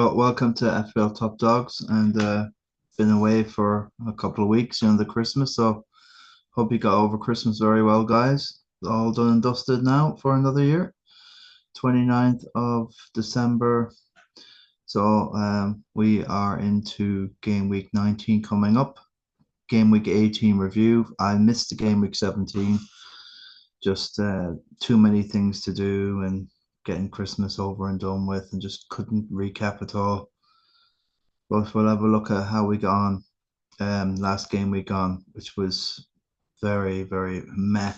Oh, welcome to FPL Top Dogs, and been away for a couple of weeks, the Christmas. So hope you got over Christmas very well, guys. All done and dusted now for another year. 29th of December. So we are into game week 19 coming up. Game week 18 review. I missed the game week 17. Just too many things to do and getting Christmas over and done with, and just couldn't recap it all. But we'll have a look at how we got on last game week on, which was very, very meh.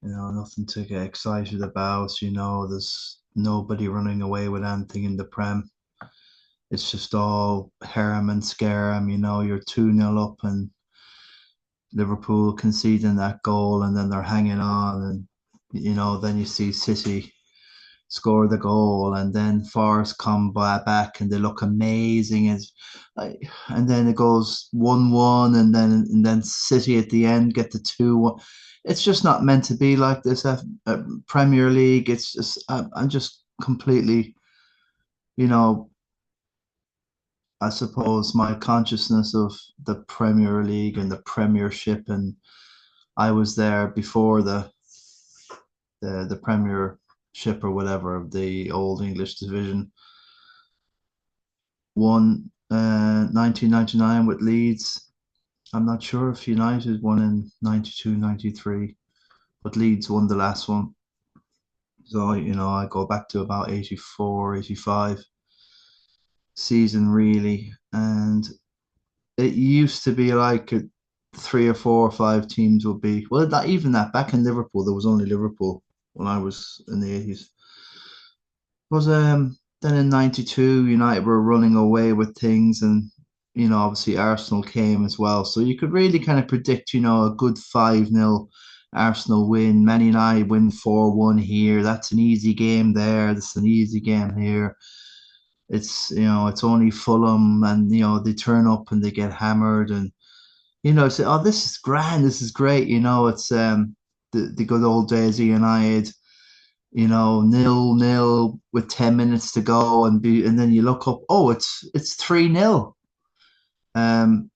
Nothing to get excited about. There's nobody running away with anything in the Prem. It's just all harem and scarum. You're 2-0 up and Liverpool conceding that goal and then they're hanging on. And, then you see City score the goal, and then Forest come back and they look amazing. And then it goes 1-1, and then City at the end get the 2-1. It's just not meant to be like this. Premier League. It's just I'm just completely, you know, I suppose my consciousness of the Premier League and the Premiership, and I was there before the Premiership or whatever of the old English division. Won 1999 with Leeds. I'm not sure if United won in 92, 93, but Leeds won the last one. So, I go back to about 84, 85 season, really. And it used to be like three or four or five teams would be, well, not even that. Back in Liverpool, there was only Liverpool when I was in the 80s. Was Then in 92 United were running away with things, and obviously Arsenal came as well, so you could really kind of predict a good 5-0 Arsenal win. Man United win 4-1 here. That's an easy game there. That's an easy game here. It's only Fulham, and they turn up and they get hammered, and say, oh, this is grand, this is great. It's the good old days of United, 0-0 with 10 minutes to go, and then you look up, oh, it's 3-0. Um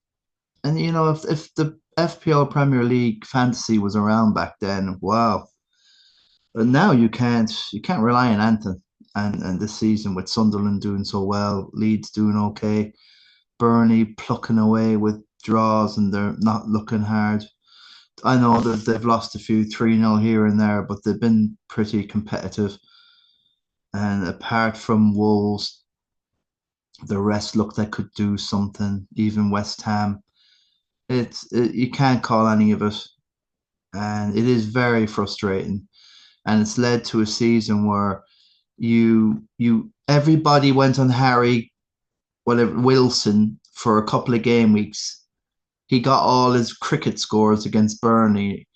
and if the FPL Premier League fantasy was around back then, wow. But now you can't rely on anything. And this season, with Sunderland doing so well, Leeds doing okay, Burnley plucking away with draws, and they're not looking hard. I know that they've lost a few 3-0 here and there, but they've been pretty competitive. And apart from Wolves, the rest looked like could do something. Even West Ham, you can't call any of it, and it is very frustrating. And it's led to a season where you everybody went on Harry, whatever, Wilson, for a couple of game weeks. He got all his cricket scores against Burnley.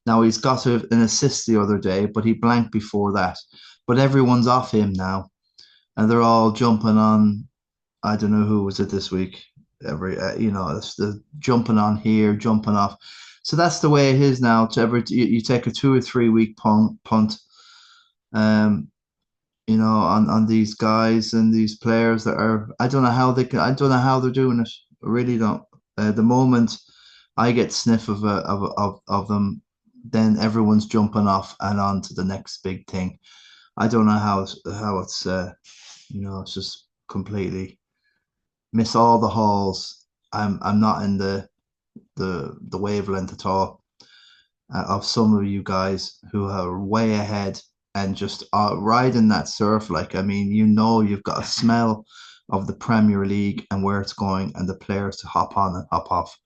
Now he's got an assist the other day, but he blanked before that. But everyone's off him now, and they're all jumping on. I don't know who was it this week. It's the jumping on here, jumping off. So that's the way it is now. You take a 2 or 3 week punt, um, on these guys and these players that are. I don't know how they can. I don't know how they're doing it. I really don't. The moment I get sniff of them, then everyone's jumping off and on to the next big thing. I don't know how it's it's just completely miss all the halls. I'm not in the wavelength at all of some of you guys who are way ahead and just riding that surf. Like, I mean, you've got a smell of the Premier League and where it's going, and the players to hop on and hop off.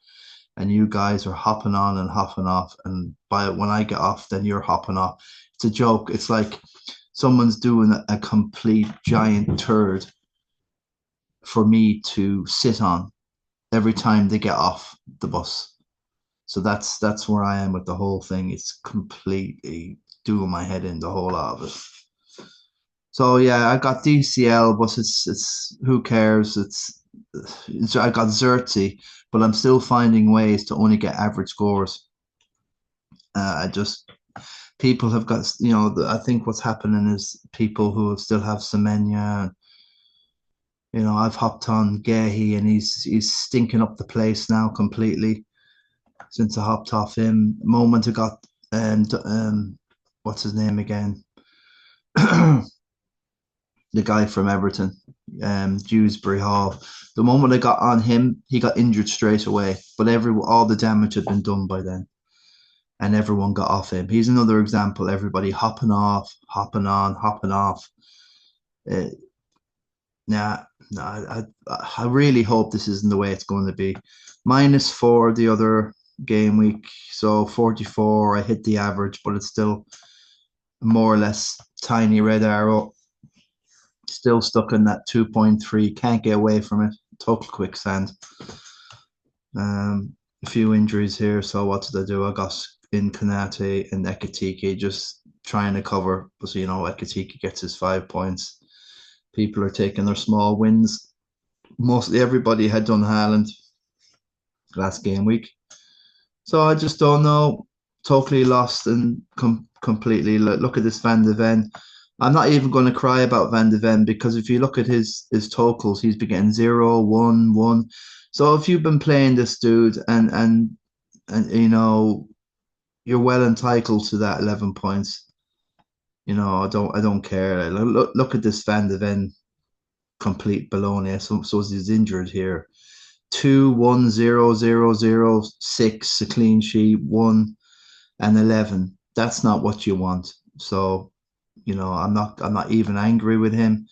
And you guys are hopping on and hopping off. And when I get off, then you're hopping off. It's a joke. It's like someone's doing a complete giant turd for me to sit on every time they get off the bus. So that's where I am with the whole thing. It's completely doing my head in, the whole lot of it. So yeah, I got DCL, but it's who cares? I got Xerxes, but I'm still finding ways to only get average scores. I just People have got, I think what's happening is people who still have Semenya, I've hopped on Gehi and he's stinking up the place now completely since I hopped off him. The moment I got what's his name again? The guy from Everton, Dewsbury Hall. The moment I got on him, he got injured straight away. But all the damage had been done by then, and everyone got off him. He's another example. Everybody hopping off, hopping on, hopping off. Uh, nah, nah. I really hope this isn't the way it's going to be. -4 the other game week, so 44. I hit the average, but it's still more or less tiny red arrow. Still stuck in that 2.3. Can't get away from it. Total quicksand. A few injuries here. So what did I do? I got in Kanate and Ekatike just trying to cover. So Ekatike gets his 5 points. People are taking their small wins. Mostly everybody had done Haaland last game week. So I just don't know. Totally lost and completely. Look at this Van de Ven. I'm not even going to cry about Van de Ven because if you look at his totals, he's been getting 0, 1, 1. So if you've been playing this dude and you're well entitled to that 11 points. I don't care. Look at this Van de Ven complete baloney. So he's injured here. 2, 1, 0, 0, 0, 6, a clean sheet, 1 and 11. That's not what you want. So, I'm not even angry with him.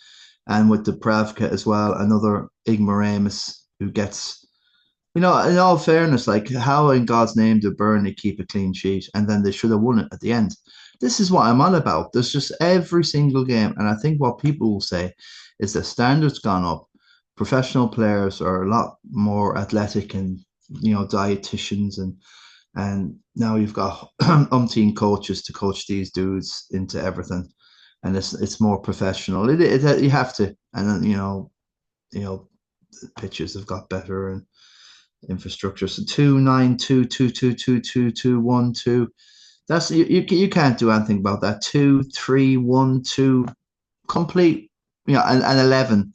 And with the Pravka as well, another ignoramus who gets, in all fairness, like how in God's name did Burnley keep a clean sheet and then they should have won it at the end? This is what I'm on about. There's just every single game. And I think what people will say is the standards gone up. Professional players are a lot more athletic and, dietitians and now you've got umpteen coaches to coach these dudes into everything, and it's more professional. You have to, and then pitches have got better and infrastructure. So 2, 9, 2, 2, 2, 2, 2, 2, 1, 2. That's you can't do anything about that. 2, 3, 1, 2, complete. And 11.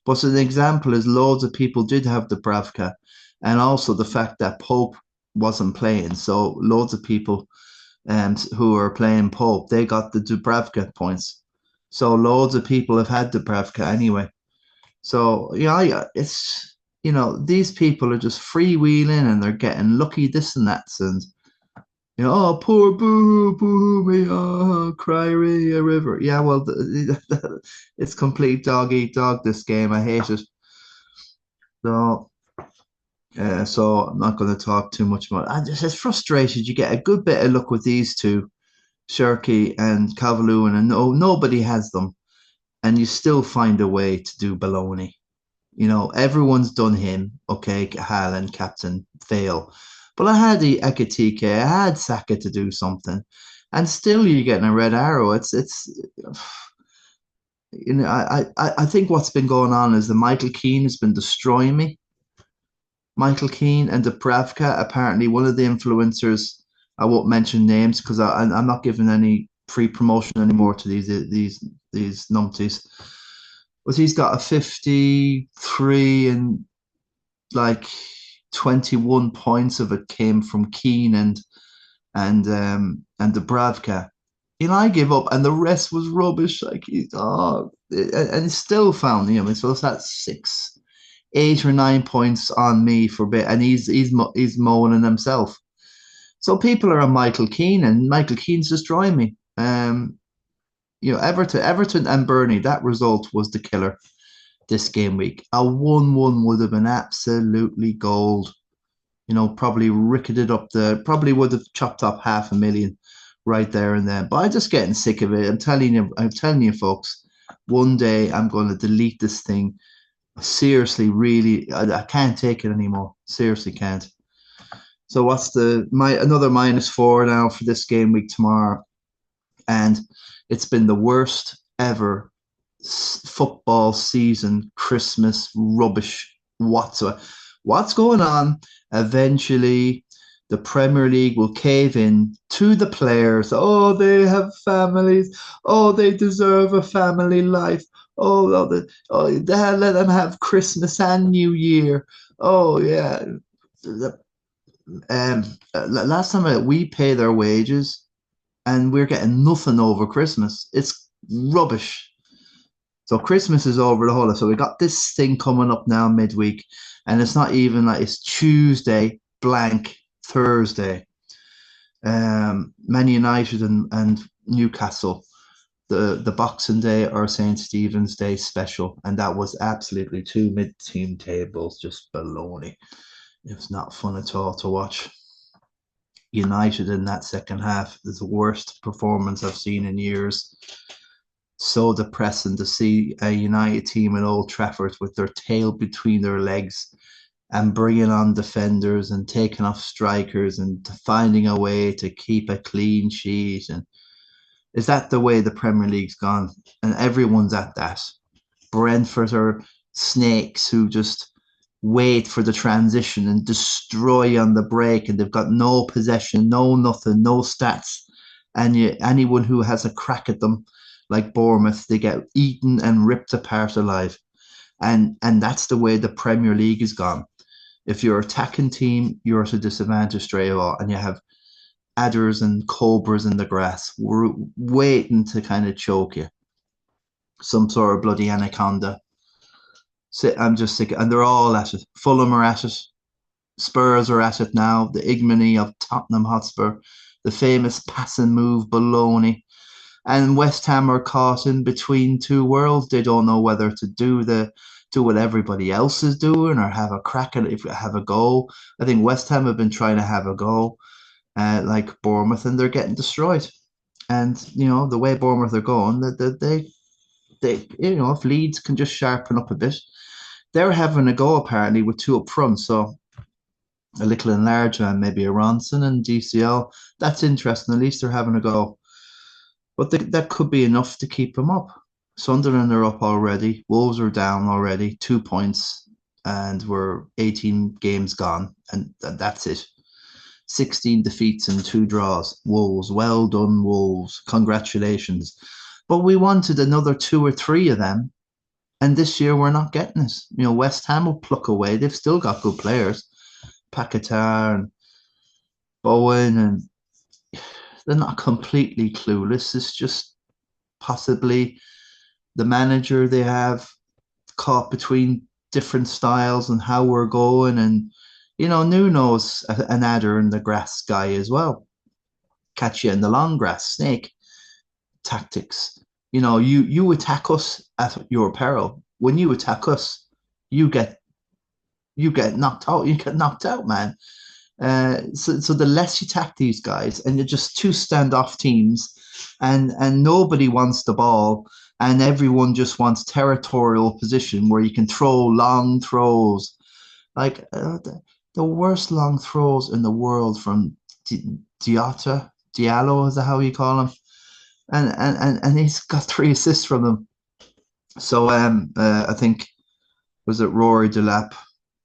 But an example is loads of people did have the Bravka, and also the fact that Pope wasn't playing. So loads of people who are playing Pope, they got the Dubravka points. So loads of people have had Dubravka anyway. So it's these people are just freewheeling and they're getting lucky this and that and oh poor boo me, oh cry a river. Yeah, well it's complete dog eat dog this game. I hate it. So I'm not going to talk too much about it. I'm just frustrated. You get a good bit of luck with these two, Shirky and Cavaloon, and nobody has them, and you still find a way to do baloney. Everyone's done him. Okay, Haaland, captain, fail. But I had the Ekatike, I had Saka to do something, and still you're getting a red arrow. It's I think what's been going on is that Michael Keane has been destroying me. Michael Keane and Dubravka, apparently one of the influencers, I won't mention names because I'm not giving any free promotion anymore to these numpties. But he's got a 53 and like 21 points of it came from Keane and Dubravka. I gave up, and the rest was rubbish. Like and he still found him. So that's 6, 8 or 9 points on me for a bit, and he's mowing himself. So people are on Michael Keane, and Michael Keane's destroying me. Everton and Burnley. That result was the killer this game week. A 1-1 would have been absolutely gold. Probably ricketed up probably would have chopped up 500,000 right there and then. But I'm just getting sick of it. I'm telling you, folks. One day I'm going to delete this thing. Seriously, really, I can't take it anymore. Seriously, can't. So what's another -4 now for this game week tomorrow, and it's been the worst ever football season. Christmas rubbish whatsoever. What's going on? Eventually, the Premier League will cave in to the players. Oh, they have families. Oh, they deserve a family life. Oh, well, let them have Christmas and New Year. Oh yeah. Last time we pay their wages and we're getting nothing over Christmas. It's rubbish. So Christmas is over the whole. So we got this thing coming up now midweek, and it's not even like it's Tuesday blank Thursday. Man United and Newcastle, the Boxing Day or St. Stephen's Day special, and that was absolutely two mid-team tables, just baloney. It was not fun at all to watch. United in that second half is the worst performance I've seen in years. So depressing to see a United team at Old Trafford with their tail between their legs and bringing on defenders and taking off strikers and finding a way to keep a clean sheet. And is that the way the Premier League's gone? And everyone's at that. Brentford are snakes who just wait for the transition and destroy on the break, and they've got no possession, no nothing, no stats. And anyone who has a crack at them, like Bournemouth, they get eaten and ripped apart alive. And that's the way the Premier League is gone. If you're attacking team, you're at a disadvantage straight away, and you have adders and cobras in the grass waiting to kind of choke you. Some sort of bloody anaconda. So I'm just sick, and they're all at it. Fulham are at it. Spurs are at it now. The ignominy of Tottenham Hotspur, the famous pass and move baloney, and West Ham are caught in between two worlds. They don't know whether to do what everybody else is doing or have a crack at it, if have a go. I think West Ham have been trying to have a go, like Bournemouth, and they're getting destroyed. And the way Bournemouth are going, if Leeds can just sharpen up a bit, they're having a go apparently with two up front. So a little enlargement, maybe a Ronson and DCL. That's interesting. At least they're having a go. But that could be enough to keep them up. Sunderland are up already. Wolves are down already, 2 points, and we're 18 games gone, and that's it. 16 defeats and two draws. Wolves, well done, Wolves. Congratulations. But we wanted another two or three of them, and this year we're not getting it. West Ham will pluck away. They've still got good players, Paquetá and Bowen, and they're not completely clueless. It's just possibly the manager they have caught between different styles and how we're going. And, Nuno's an adder in the grass guy as well. Catch you in the long grass, snake tactics. You attack us at your peril. When you attack us, you get knocked out. You get knocked out, man. So the less you attack these guys, and you're just two standoff teams, and nobody wants the ball, and everyone just wants territorial position where you can throw long throws, like the worst long throws in the world from Diallo, is that how you call him? And he's got 3 assists from them. So I think, was it Rory Delap?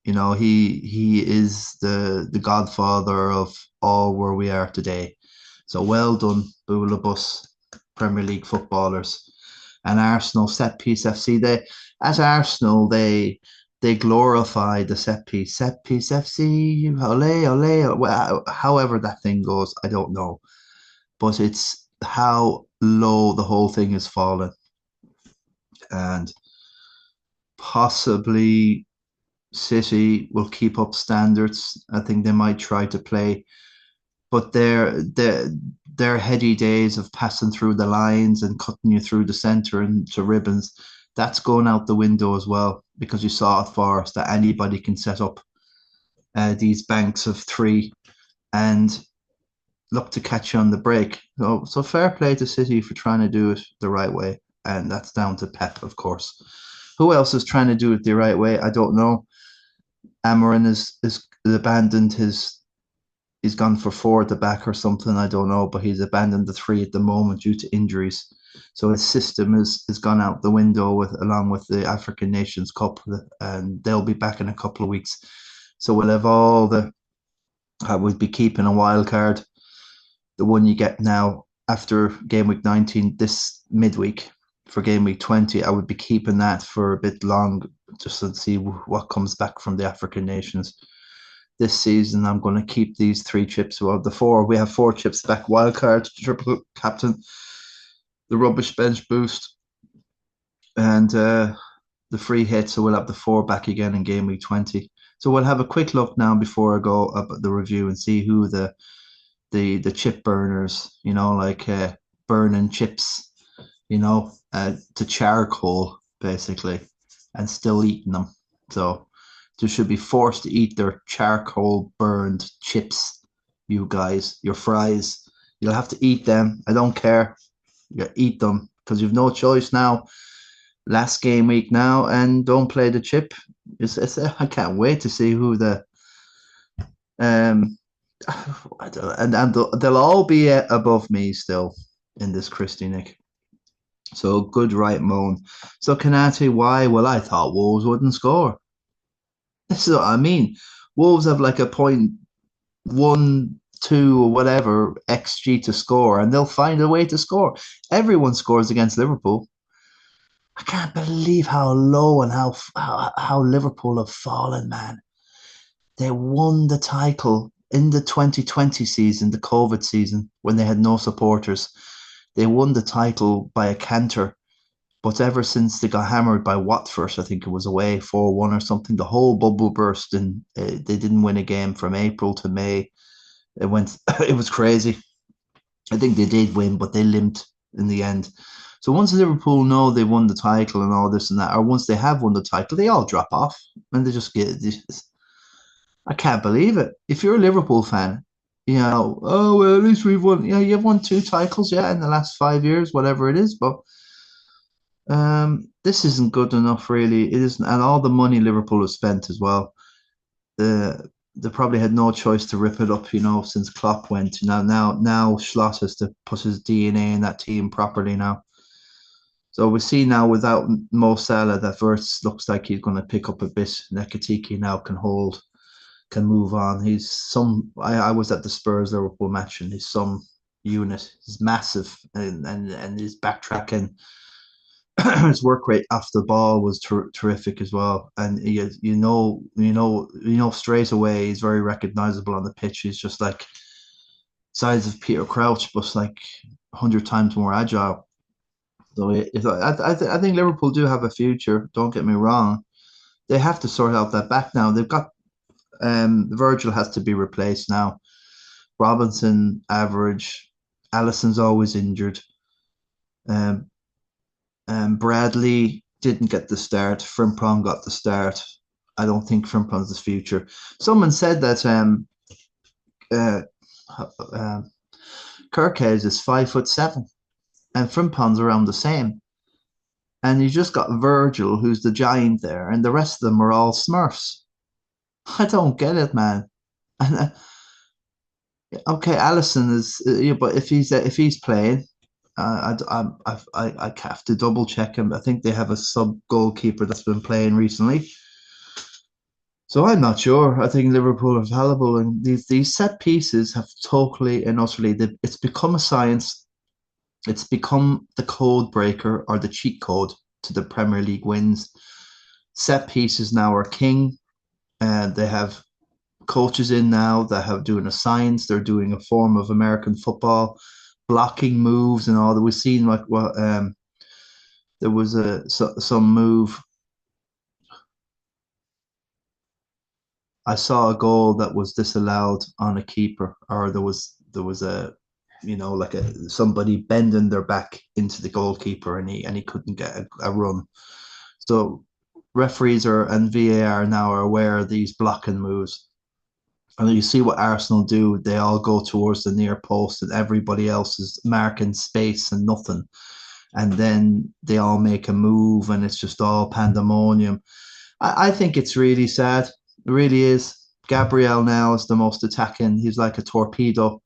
He is the godfather of all where we are today. So well done, Boulabus, Premier League footballers. And Arsenal, set piece FC. At Arsenal they glorify the set piece. Set piece FC, ole ole. However that thing goes, I don't know. But it's how low the whole thing has fallen. And possibly City will keep up standards. I think they might try to play, but their heady days of passing through the lines and cutting you through the centre and to ribbons, that's going out the window as well, because you saw at Forest that anybody can set up these banks of three and look to catch you on the break. So fair play to City for trying to do it the right way, and that's down to Pep, of course. Who else is trying to do it the right way? I don't know. Amarin is abandoned he's gone for 4 at the back or something, I don't know, but he's abandoned the 3 at the moment due to injuries. So his system has gone out the window along with the African Nations Cup, and they'll be back in a couple of weeks. So we'll have I would be keeping a wild card, the one you get now after game week 19 this midweek. for game week 20. I would be keeping that for a bit long just to see what comes back from the African nations this season. I'm going to keep these three chips. Well, we have four chips back: wild card, triple captain, the rubbish bench boost, and the free hit. So we'll have the four back again in game week 20. So we'll have a quick look now before I go up at the review and see who the chip burners, like burning chips, to charcoal basically, and still eating them. So they should be forced to eat their charcoal burned chips. You guys, your fries, you'll have to eat them. I don't care. You eat them because you've no choice now. Last game week now, and don't play the chip. I can't wait to see who the um and they'll all be above me still in this Christie, Nick. So good, right, Moan. So Kanate, why? Well, I thought Wolves wouldn't score. This is what I mean. Wolves have like a 0.12 or whatever XG to score, and they'll find a way to score. Everyone scores against Liverpool. I can't believe how low and how Liverpool have fallen, man. They won the title in the 2020 season, the COVID season, when they had no supporters. They won the title by a canter. But ever since they got hammered by Watford, I think it was away 4-1 or something, the whole bubble burst and they didn't win a game from April to May. It went, it was crazy. I think they did win, but they limped in the end. So once Liverpool know they won the title and all this and that, or once they have won the title, they all drop off and they just get this. I can't believe it. If you're a Liverpool fan, oh well, at least we've won. Yeah, you've won two titles, yeah, in the last 5 years, whatever it is. But this isn't good enough, really. It isn't, and all the money Liverpool has spent as well. They probably had no choice to rip it up, since Klopp went. Now Schlott has to put his DNA in that team properly now. So we see now without Mo Salah that Verts looks like he's going to pick up a bit. Nekatiki now can move on. I was at the Spurs Liverpool match and he's some unit. He's massive and his backtracking, his work rate off the ball was terrific as well. And straight away he's very recognizable on the pitch. He's just like size of Peter Crouch, but like 100 times more agile. So I think Liverpool do have a future. Don't get me wrong. They have to sort out that back now. They've got Virgil has to be replaced now. Robinson average. Allison's always injured. Bradley didn't get the start. Frimpong got the start. I don't think Frimpong's the future. Someone said that Kirkes is 5'7" and Frimpong's around the same. And you just got Virgil, who's the giant there, and the rest of them are all Smurfs. I don't get it, man. And okay, Allison is, but if he's playing, I have to double check him. I think they have a sub goalkeeper that's been playing recently. So I'm not sure. I think Liverpool are fallible, and these set pieces have totally and utterly. It's become a science. It's become the code breaker or the cheat code to the Premier League wins. Set pieces now are king, and they have coaches in now that have doing a science. They're doing a form of American football, blocking moves and all that. We've seen like what there was some move. I saw a goal that was disallowed on a keeper, or there was a like somebody bending their back into the goalkeeper and he couldn't get a run. So referees and VAR now are aware of these blocking moves. And you see what Arsenal do. They all go towards the near post and everybody else is marking space and nothing. And then they all make a move and it's just all pandemonium. I think it's really sad. It really is. Gabriel now is the most attacking. He's like a torpedo.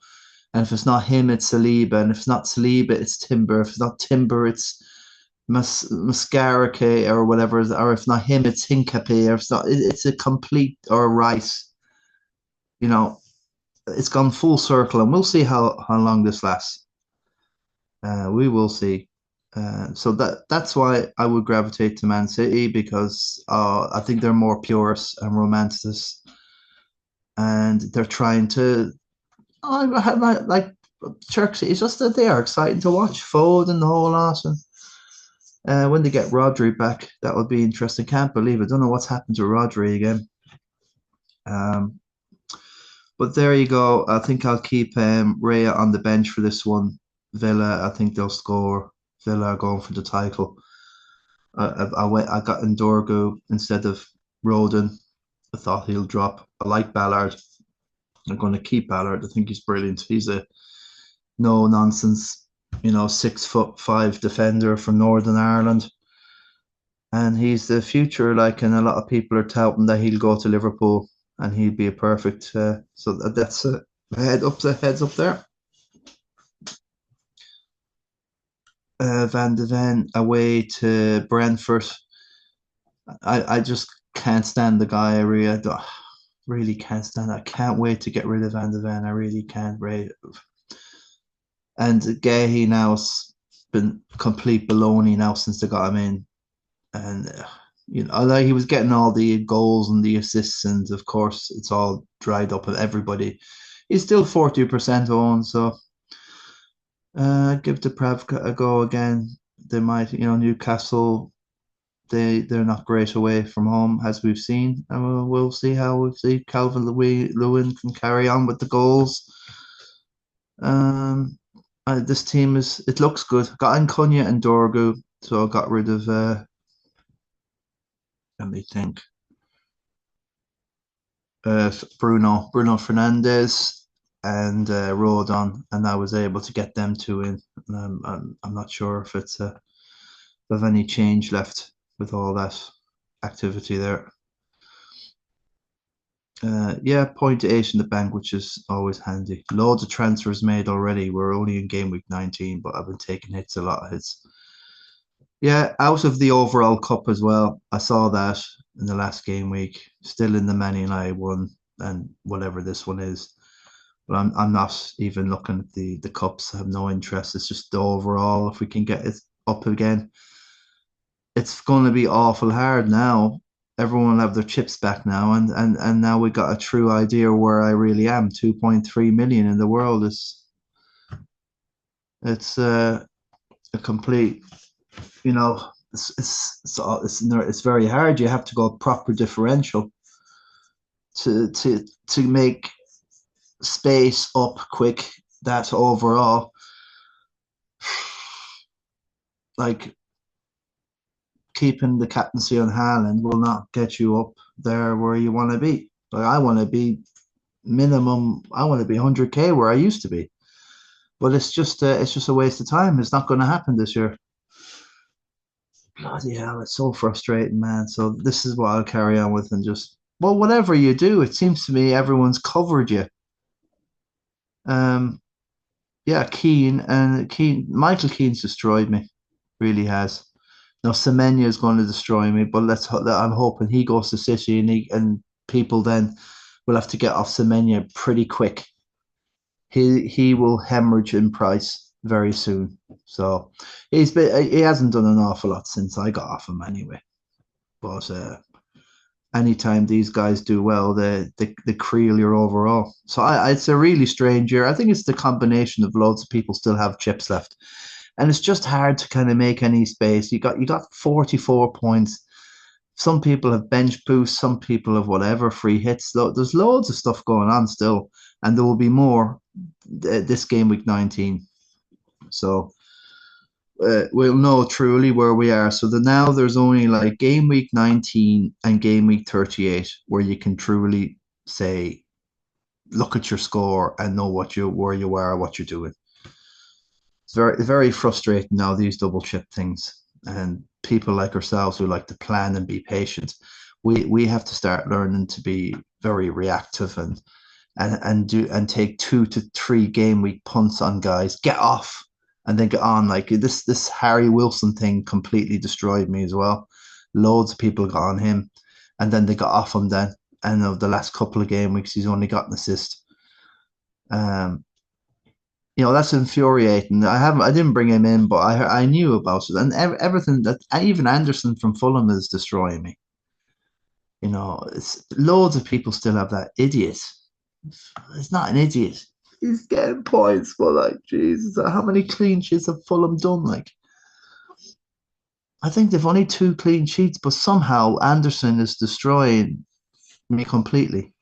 And if it's not him, it's Saliba. And if it's not Saliba, it's Timber. If it's not Timber, it's Mascarake or whatever. Or if not him, it's Hincapié. Or if it's not, it's a complete or Rice. It's gone full circle, and we'll see how long this lasts. We will see. So that's why I would gravitate to Man City because I think they're more purists and romanticists, and they're trying to. Like Turkey. It's just that they are exciting to watch. Foden and the whole lot, and when they get Rodri back, that would be interesting. Can't believe it. Don't know what's happened to Rodri again. Um, but there you go. I think I'll keep Raya on the bench for this one. Villa, I think they'll score. Villa are going for the title. I got Ndorgu instead of Roden. I thought he'll drop. I like Ballard. I'm going to keep Ballard. I think he's brilliant. He's a no nonsense, 6'5" defender from Northern Ireland, and he's the future. Like, and a lot of people are touting that he'll go to Liverpool, and he'd be a perfect. So that's a heads up there. Van de Ven away to Brentford. I just can't stand the guy. Really can't stand. I can't wait to get rid of Van de Ven. I really can't wait. And Gahey now's been complete baloney now since they got him in. And although he was getting all the goals and the assists, and of course it's all dried up and everybody, he's still 40% owned. So give the Prav a go again. They might, Newcastle. They're not great away from home as we've seen, and we'll see how we see Calvin Lewin can carry on with the goals. Um, this team it looks good. Got in Cunha and Dorgu, so I got rid of. Let me think. Bruno Fernandez and Rodon, and I was able to get them two in. I'm not sure if it's if any change left with all that activity there. Yeah, 0.8 in the bank, which is always handy. Loads of transfers made already. We're only in game week 19, but I've been taking hits, a lot of hits. Yeah, out of the overall cup as well. I saw that in the last game week. Still in the Man United one and whatever this one is. But I'm not even looking at the cups. I have no interest. It's just the overall. If we can get it up again, it's going to be awful hard now. Everyone will have their chips back now, and now we got a true idea where I really am. 2.3 million in the world is it's a complete, it's very hard. You have to go proper differential to make space up quick. That overall, like keeping the captaincy on Haaland will not get you up there where you want to be. Like I want to be minimum. I want to be 100K where I used to be. But it's just a waste of time. It's not going to happen this year. Bloody hell, it's so frustrating, man. So this is what I'll carry on with, and just whatever you do, it seems to me everyone's covered you. Um, yeah, Michael Keane's destroyed me, really has. Now Semenya is going to destroy me, but I'm hoping he goes to City, and people then will have to get off Semenya pretty quick. He will hemorrhage in price very soon. So he hasn't done an awful lot since I got off him anyway. But anytime these guys do well, they creel your overall. So it's a really strange year. I think it's the combination of loads of people still have chips left, and it's just hard to kind of make any space. You got 44 points. Some people have bench boosts, some people have whatever free hits. There's loads of stuff going on still, and there will be more this game week 19. So we'll know truly where we are. So now there's only like game week 19 and game week 38 where you can truly say, look at your score and know where you are, what you're doing. It's very, very frustrating now, these double chip things. And people like ourselves who like to plan and be patient, we have to start learning to be very reactive and take 2 to 3 game week punts on guys, get off and then get on. Like this Harry Wilson thing completely destroyed me as well. Loads of people got on him, and then they got off him then. And of the last couple of game weeks, he's only got an assist. Um, That's infuriating. I didn't bring him in, but I knew about it, and everything that even Anderson from Fulham is destroying me. It's loads of people still have that idiot. He's not an idiot. He's getting points, but like, Jesus, how many clean sheets have Fulham done? Like, I think they've only two clean sheets, but somehow Anderson is destroying me completely.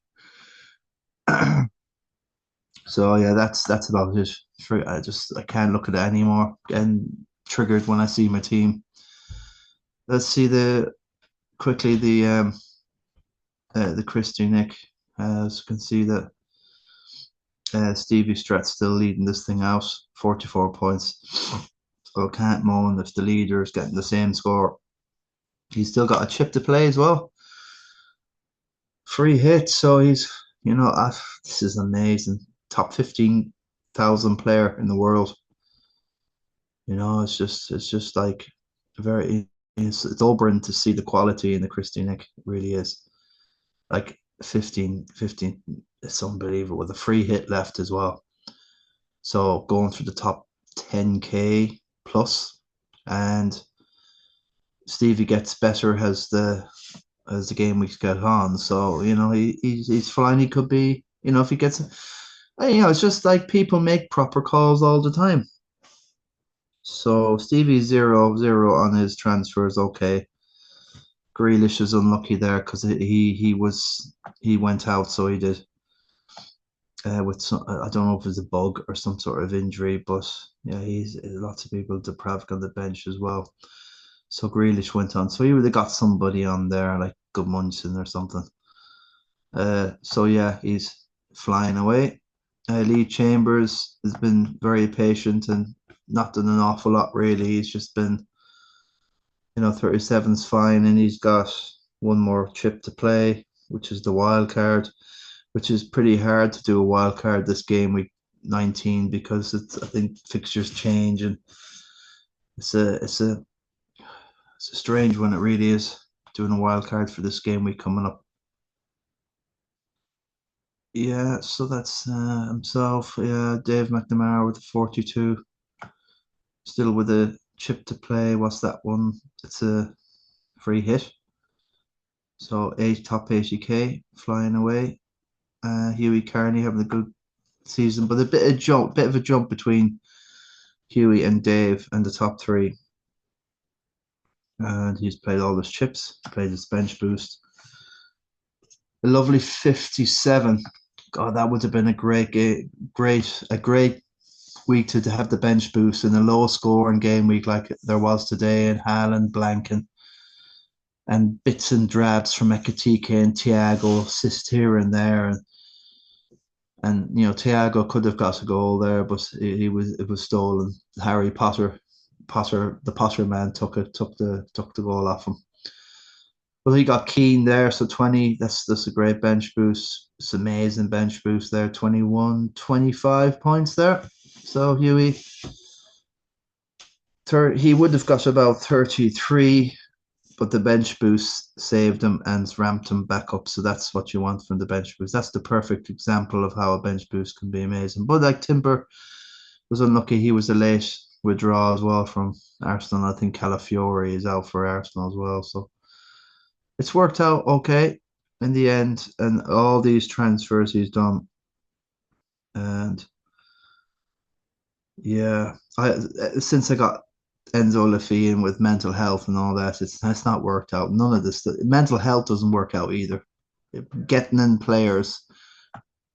So yeah, that's about it. I can't look at it anymore. Getting triggered when I see my team. Let's see the Christie Nick. As you can see that Stevie Strat's still leading this thing out, 44 points. So can't moan if the leader is getting the same score. He's still got a chip to play as well. Free hit, so this is amazing. Top 15,000 player in the world. It's just like very it's obering to see the quality in the Christie Nick. It really is. Like 15, it's unbelievable with a free hit left as well. So going for the top 10K plus, and Stevie gets better as the game weeks get on. So he's fine. He could be if he gets it's just like people make proper calls all the time. So Stevie 0-0 on his transfers. Okay, Grealish is unlucky there because he went out, so he did. With some, I don't know if it's a bug or some sort of injury, but yeah, he's lots of people deprived on the bench as well. So Grealish went on, so he would have got somebody on there like Goodmunson or something. So yeah, he's flying away. Lee Chambers has been very patient and not done an awful lot really. He's just been, 37's fine, and he's got one more chip to play, which is the wild card, which is pretty hard to do a wild card this game week 19 because I think fixtures change, and it's a it's a it's a strange one. It really is doing a wild card for this game week coming up. Yeah, so that's himself. Yeah, Dave McNamara with 42, still with a chip to play. What's that one? It's a free hit. So top 80K flying away. Huey Carney having a good season, but a bit of a jump between Huey and Dave and the top three. And he's played all his chips, played his bench boost. A lovely 57. God, that would have been a great game, a great week to have the bench boost in a low scoring game week like there was today, and Haaland blanking and bits and drabs from Ekatike and Thiago assist here and there, and Thiago could have got a goal there, but it was stolen. Harry the Potter man took the goal off him. Well, he got Keane there, so 20. That's a great bench boost. It's amazing bench boost there. 21, 25 points there. So Huey, he would have got about 33, but the bench boost saved him and ramped him back up. So that's what you want from the bench boost. That's the perfect example of how a bench boost can be amazing. But like Timber was unlucky. He was a late withdrawal as well from Arsenal. I think Calafiore is out for Arsenal as well. So it's worked out okay in the end, and all these transfers he's done. And yeah, I since I got Enzo Lafine with mental health and all that, it's not worked out. None of this mental health doesn't work out either. Getting in players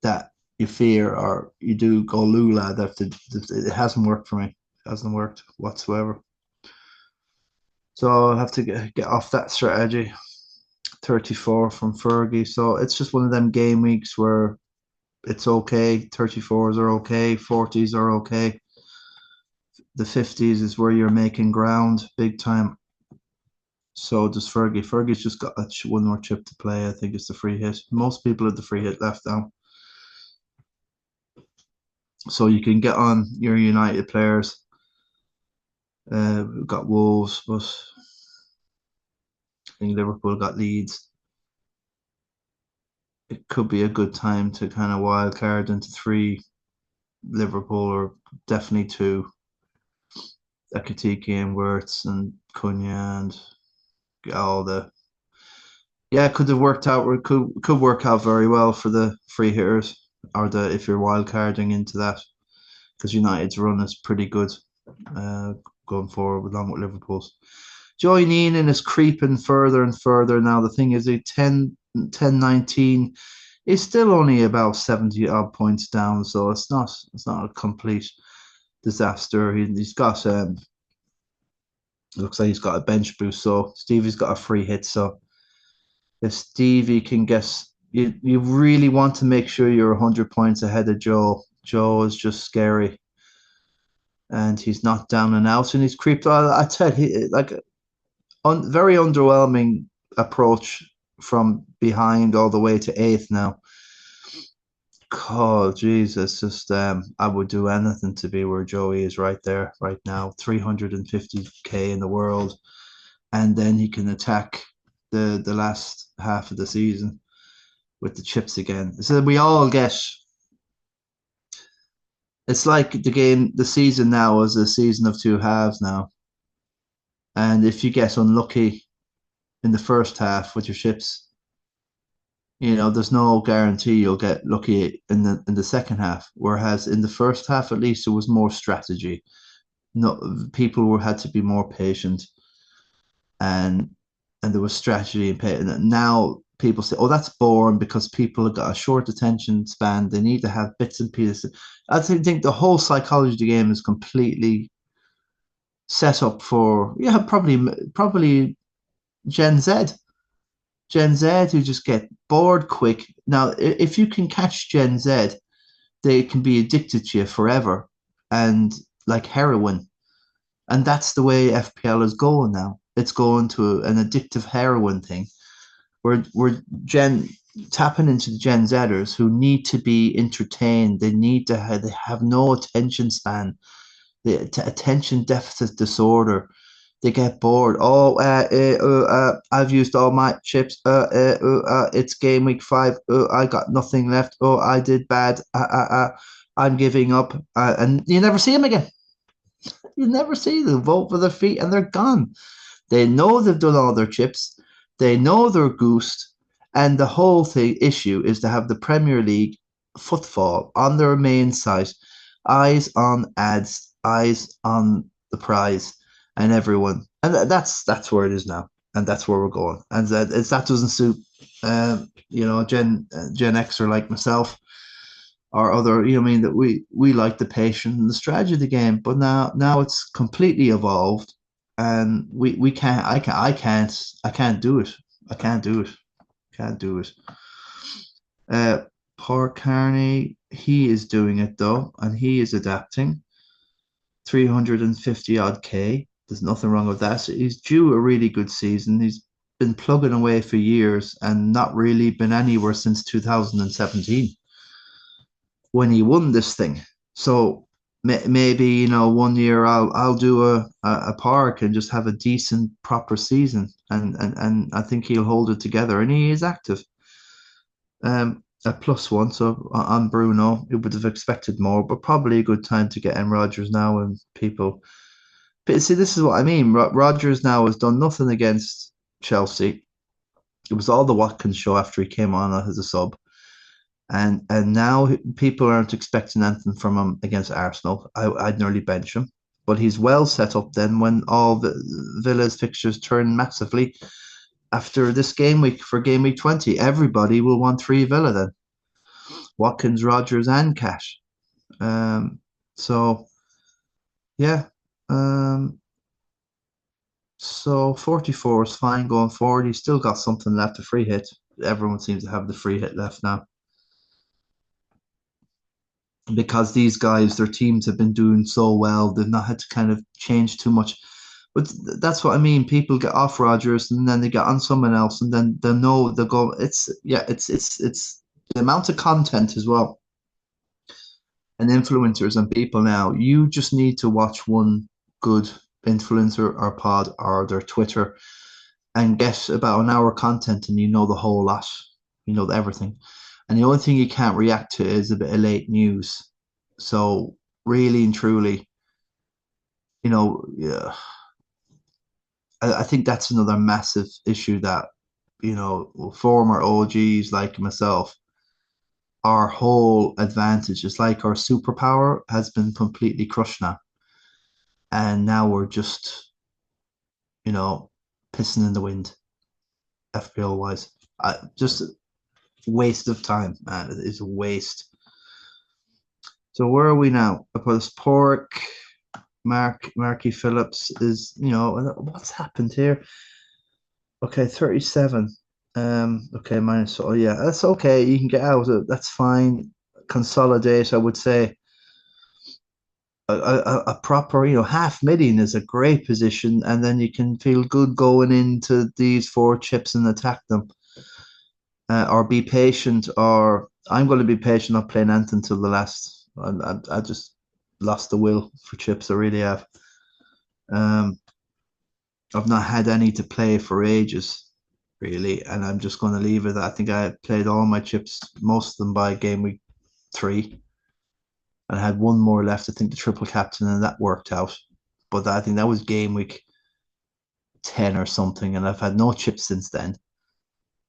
that you fear or you do go lula, it hasn't worked for me. It hasn't worked whatsoever. So I'll have to get off that strategy. 34 from Fergie. So it's just one of them game weeks where it's okay. 34s are okay. 40s are okay. The 50s is where you're making ground big time. So does Fergie. Fergie's just got one more chip to play. I think it's the free hit. Most people have the free hit left now. So you can get on your United players. We've got Wolves, but I think Liverpool got Leeds. It could be a good time to kind of wild card into three Liverpool are definitely two. Ekitike and Wirtz and Cunha and all the yeah, could have worked out or could work out very well for the free hitters or the if you're wild carding into that because United's run is pretty good uh, going forward along with Liverpool's. Joy Neenan is creeping further and further now. The thing is, a 10-19 is still only about 70 odd points down, so it's not a complete disaster. He's got looks like he's got a bench boost, so Stevie's got a free hit. So if Stevie can guess, you really want to make sure you're 100 points ahead of Joe. Joe is just scary, and he's not down and out, and he's creeped. I tell you, like very underwhelming approach from behind all the way to eighth now. Oh Jesus, just I would do anything to be where Joey is right there, right now. 350k in the world, and then he can attack the last half of the season with the chips again. So we all get. It's like the season now is a season of two halves now, and if you get unlucky in the first half with your chips, there's no guarantee you'll get lucky in the second half. Whereas in the first half, at least, it was more strategy. No, people had to be more patient, and there was strategy and And now people say, "Oh, that's boring," because people have got a short attention span. They need to have bits and pieces. I think the whole psychology of the game is completely set up for probably Gen Z. Gen Z who just get bored quick. Now, if you can catch Gen Z, they can be addicted to you forever and like heroin. And that's the way FPL is going now. It's going to an addictive heroin thing where Gen tapping into the Gen Zers who need to be entertained. They have no attention span, the attention deficit disorder. They get bored. Oh, I've used all my chips. It's game week 5. I got nothing left. Oh, I did bad. I'm giving up. And you never see them again. You never see them vote for their feet and they're gone. They know they've done all their chips. They know they're goosed. And the whole issue is to have the Premier League footfall on their main site, eyes on ads, eyes on the prize and everyone. And that's where it is now. And that's where we're going. And that doesn't suit, Gen Xer like myself or other, I mean, that we like the patience and the strategy of the game. But now it's completely evolved, and we can't. I can't do it. I can't do it. Can't do it. Uh, Poor Carney, he is doing it though, and he is adapting. 350 odd K. There's nothing wrong with that. He's due a really good season. He's been plugging away for years and not really been anywhere since 2017 when he won this thing. So maybe 1 year I'll do a park and just have a decent proper season, and I think he'll hold it together, and he is active. A +1, so on Bruno, it would have expected more, but probably a good time to get in Rogers now and people. But see, this is what I mean. Rogers now has done nothing against Chelsea. It was all the Watkins show after he came on as a sub. And now people aren't expecting anything from him against Arsenal. I'd nearly bench him, but he's well set up then when all the Villa's fixtures turn massively after this game week for game week 20. Everybody will want 3 Villa then. Watkins, Rogers, and Cash. So yeah. So 44 is fine going forward. He's still got something left, a free hit. Everyone seems to have the free hit left now, because these guys, their teams have been doing so well, they've not had to kind of change too much. But that's what I mean. People get off Rogers and then they get on someone else, and then they know they'll go. It's the amount of content as well, and influencers and people now. You just need to watch one good influencer or pod or their Twitter and get about an hour content, and you know the whole lot. You know everything. And the only thing you can't react to is a bit of late news. So really and truly, yeah, I think that's another massive issue that, former OGs like myself, our whole advantage is like our superpower has been completely crushed now. And now we're just, you know, pissing in the wind, FPL wise. Just waste of time, man. It is a waste. So where are we now? Because Pork, Marky Phillips is, what's happened here? Okay, 37. Okay, minus, oh yeah, that's okay. You can get out of it. That's fine. Consolidate, I would say. A proper, 500,000 is a great position, and then you can feel good going into these four chips and attack them. Or be patient, or I'm going to be patient, not playing anything till the last. I just lost the will for chips. I really have. Um, I've not had any to play for ages, really, and I'm just going to leave it. I think I played all my chips, most of them by game week 3, and I had one more left. I think the triple captain, and that worked out. But I think that was game week 10 or something, and I've had no chips since then.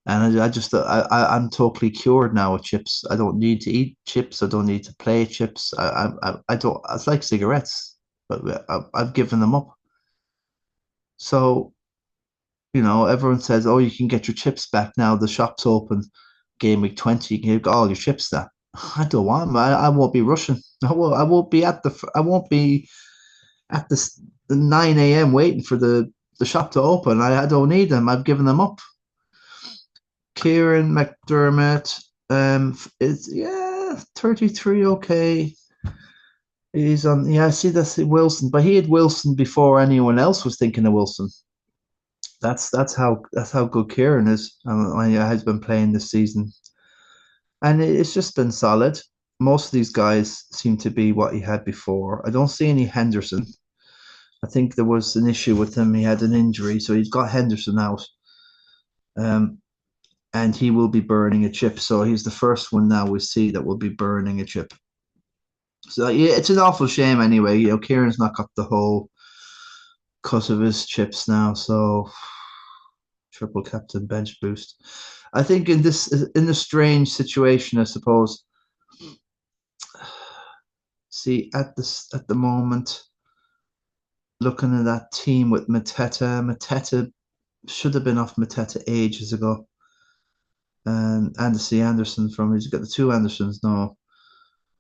And I'm totally cured now with chips. I don't need to eat chips. I don't need to play chips. I don't. It's like cigarettes, but I've given them up. So everyone says, "Oh, you can get your chips back now. The shop's open. Game week 20, you can get all your chips there." I don't want them. I won't be rushing. I won't be at the. I won't be at the 9 a.m. waiting for the shop to open. I don't need them. I've given them up. Kieran McDermott, is, yeah, 33. Okay, he's on. Yeah, I see that's Wilson, but he had Wilson before anyone else was thinking of Wilson. That's how good Kieran is. He has been playing this season, and it's just been solid. Most of these guys seem to be what he had before. I don't see any Henderson. I think there was an issue with him. He had an injury, so he's got Henderson out. Um, and he will be burning a chip. So he's the first one now we see that will be burning a chip. So yeah, it's an awful shame anyway. Kieran's not got the whole cut of his chips now. So triple captain bench boost. I think in this strange situation, I suppose. See at the moment, looking at that team with Mateta should have been off Mateta ages ago. And see Anderson from he's got the two Andersons now.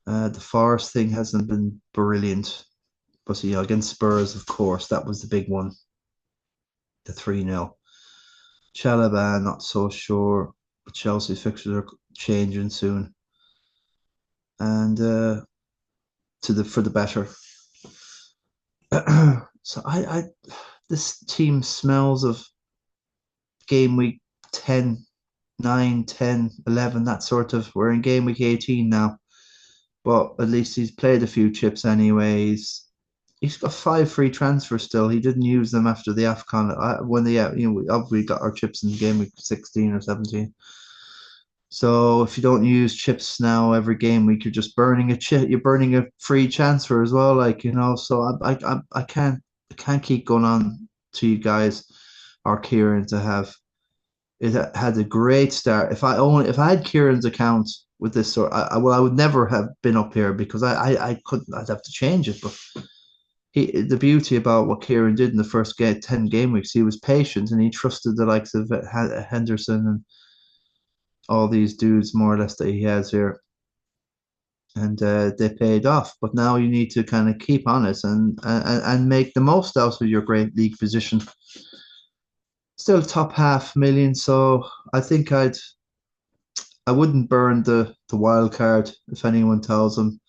The Forest thing hasn't been brilliant, but against Spurs, of course, that was the big one, the 3-0. Chalobah, not so sure, but Chelsea fixtures are changing soon, and to the for the better. So this team smells of game week 10, 9, 10, 11, that sort of. We're in game week 18 now, but at least he's played a few chips anyways. He's got 5 free transfers still. He didn't use them after the AFCON when we obviously got our chips in the game week 16 or 17. So if you don't use chips now every game week, you're just burning a chip. You're burning a free transfer as well. So I can't keep going on to you guys or Kieran to have it had a great start. If I had Kieran's account with this sort, I would never have been up here because I couldn't. I'd have to change it, but the beauty about what Kieran did in the first 10 game weeks, he was patient and he trusted the likes of Henderson and all these dudes more or less that he has here, and they paid off. But now you need to kind of keep on it and make the most out of your great league position. Still top 500,000, so I think I wouldn't burn the wild card if anyone tells them.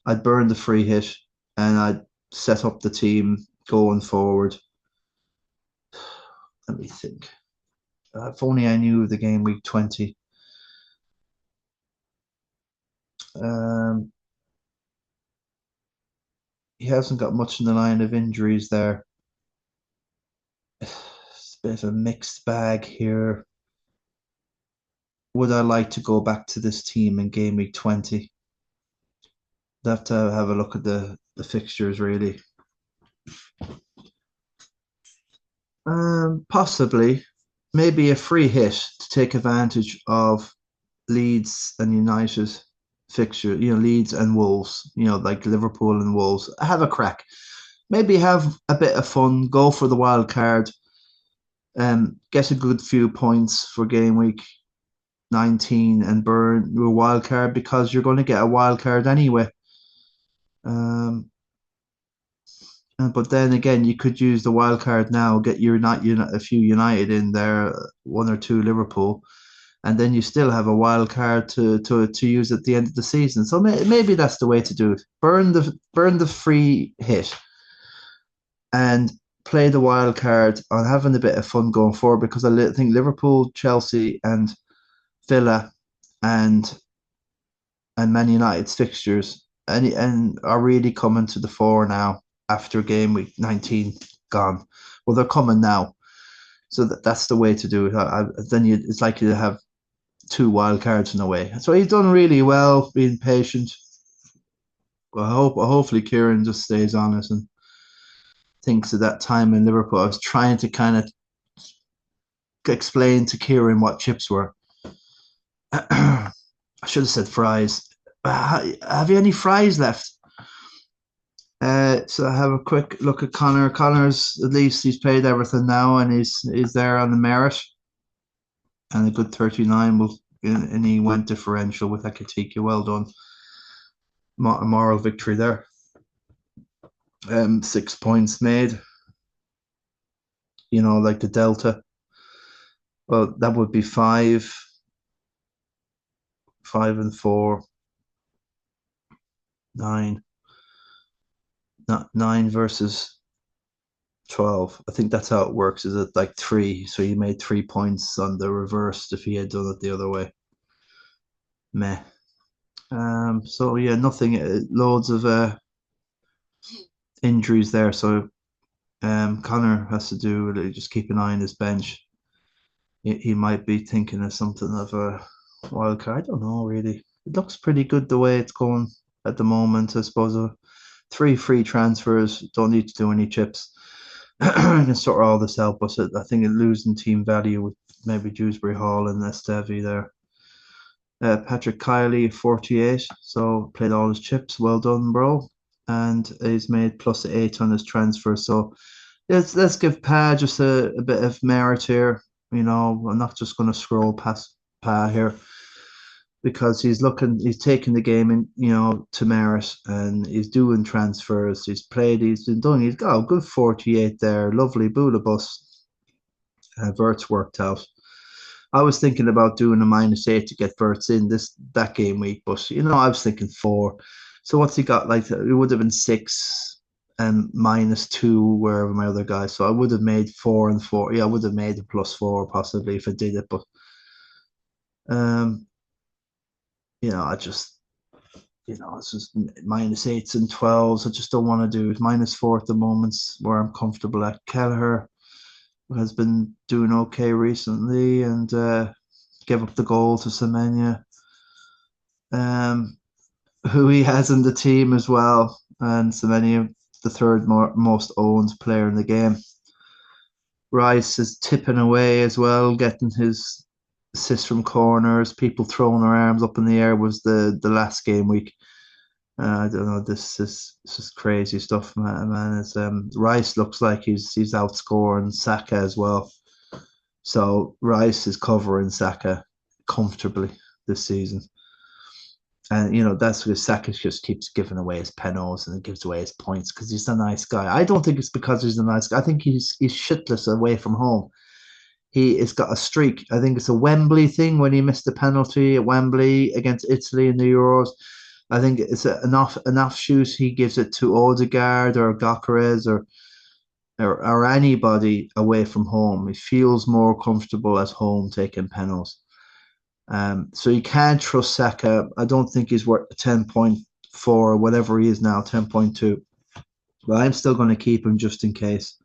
I'd burn the free hit and I'd set up the team going forward. Let me think. If only I knew the game week 20. Um, he hasn't got much in the line of injuries there. It's a bit of a mixed bag here. Would I like to go back to this team in game week 20? have to have a look at the fixtures really. Possibly, maybe a free hit to take advantage of Leeds and United fixture. Leeds and Wolves. Like Liverpool and Wolves. Have a crack. Maybe have a bit of fun. Go for the wild card. Get a good few points for game week 19 and burn your wild card because you're going to get a wild card anyway. Um, but then again, you could use the wild card now, get your not a few United in there, one or two Liverpool, and then you still have a wild card to use at the end of the season. So maybe that's the way to do it. Burn the free hit and play the wild card on having a bit of fun going forward because I think Liverpool, Chelsea, and Villa and Man United's fixtures and are really coming to the fore now after game week 19 gone. Well, they're coming now, so that's the way to do it. Then it's likely to have two wild cards in a way. So he's done really well, being patient. Hopefully Kieran just stays on it and thinks of that time in Liverpool. I was trying to kind of explain to Kieran what chips were. I should have said fries. Have you any fries left? So I have a quick look at Connor. Connor's at least he's paid everything now, and he's there on the merit, and a good 39 will, and he went differential with Akatika. Well done, moral victory there. 6 points made. Like the delta. Well, that would be 5 and 4, 9. Not 9 versus 12. I think that's how it works. Is it like 3? So you made 3 points on the reverse if he had done it the other way. Meh. So yeah, nothing. Loads of injuries there. So Connor has to do just keep an eye on his bench. He might be thinking of something of a wild card. I don't know really. It looks pretty good the way it's going at the moment. I suppose 3 free transfers. Don't need to do any chips. I can sort all this out, but I think it losing team value with maybe Dewsbury Hall and Estevie there. Patrick Kiley, 48, so played all his chips. Well done, bro. And he's made +8 on his transfer. So let's give Pa just a bit of merit here. I'm not just going to scroll past Pa here because he's taking the game in, to merit, and he's doing transfers. He's played, he's been done. He's got a good 48 there. Lovely Boulabus. Verts worked out. I was thinking about doing a -8 to get Verts in that game week, but I was thinking 4. So what's he got? Like it would have been 6 and -2 wherever my other guy. So I would have made 4 and 4. Yeah, I would have made a +4 possibly if I did it, but um, I just it's just -8s and 12s. I just don't want to do it. -4 at the moment where I'm comfortable at. Kelleher has been doing okay recently and gave up the goal to Semenya, who he has in the team as well. And Semenya, the third most owned player in the game. Rice is tipping away as well, getting his assists from corners. People throwing their arms up in the air was the last game week. I don't know. This is crazy stuff, man. It's Rice looks like he's outscoring Saka as well. So Rice is covering Saka comfortably this season. And that's because Saka just keeps giving away his penalties and gives away his points because he's a nice guy. I don't think it's because he's a nice guy. I think he's shitless away from home. He has got a streak. I think it's a Wembley thing when he missed the penalty at Wembley against Italy in the Euros. I think it's an offshoot. He gives it to Odegaard or Gyökeres or anybody away from home. He feels more comfortable at home taking penalties. So you can't trust Saka. I don't think he's worth 10.4, whatever he is now, 10.2. But I'm still going to keep him just in case.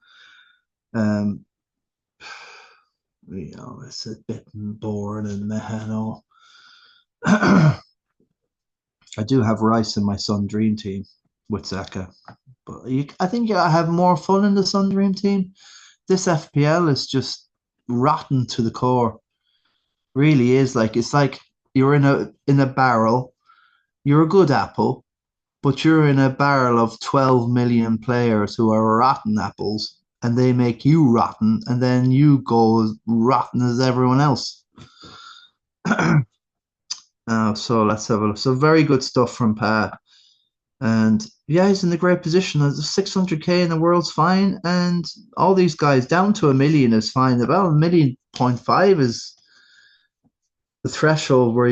It's a bit boring and meh, I do have Rice in my Sun Dream team with Saka, but I think I have more fun in the Sun Dream team. This FPL is just rotten to the core. Really is like it's like you're in a barrel. You're a good apple, but you're in a barrel of 12 million players who are rotten apples, and they make you rotten, and then you go as rotten as everyone else. So let's have a look. So very good stuff from Pa. And yeah, he's in a great position. 600k in the world's fine, and all these guys down to a million is fine. About a million point five is the threshold where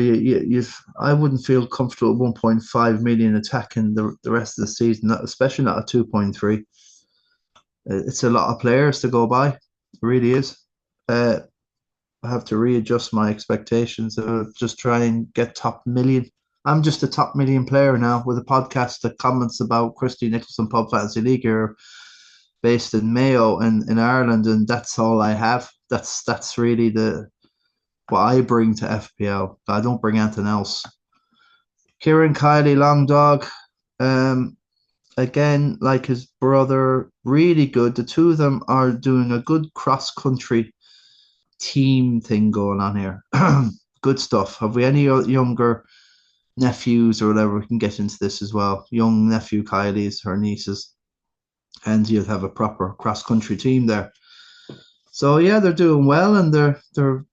I wouldn't feel comfortable at 1.5 million attacking the rest of the season, especially not at 2.3. It's a lot of players to go by. It really is. Uh, I have to readjust my expectations. Just try and get top million. I'm just a top million player now with a podcast that comments about Christy Nicholson Pub Fantasy League here, based in Mayo and in Ireland, and that's all I have. That's really the what I bring to FPL. I don't bring anything else. Kieran Kiley, long dog. Um, Again, like his brother, really good. The two of them are doing a good cross country team thing going on here. Good stuff. Have we any younger nephews or whatever? We can get into this as well. Young nephew Kylie's, her nieces, and you'll have a proper cross country team there. So yeah, they're doing well, and they're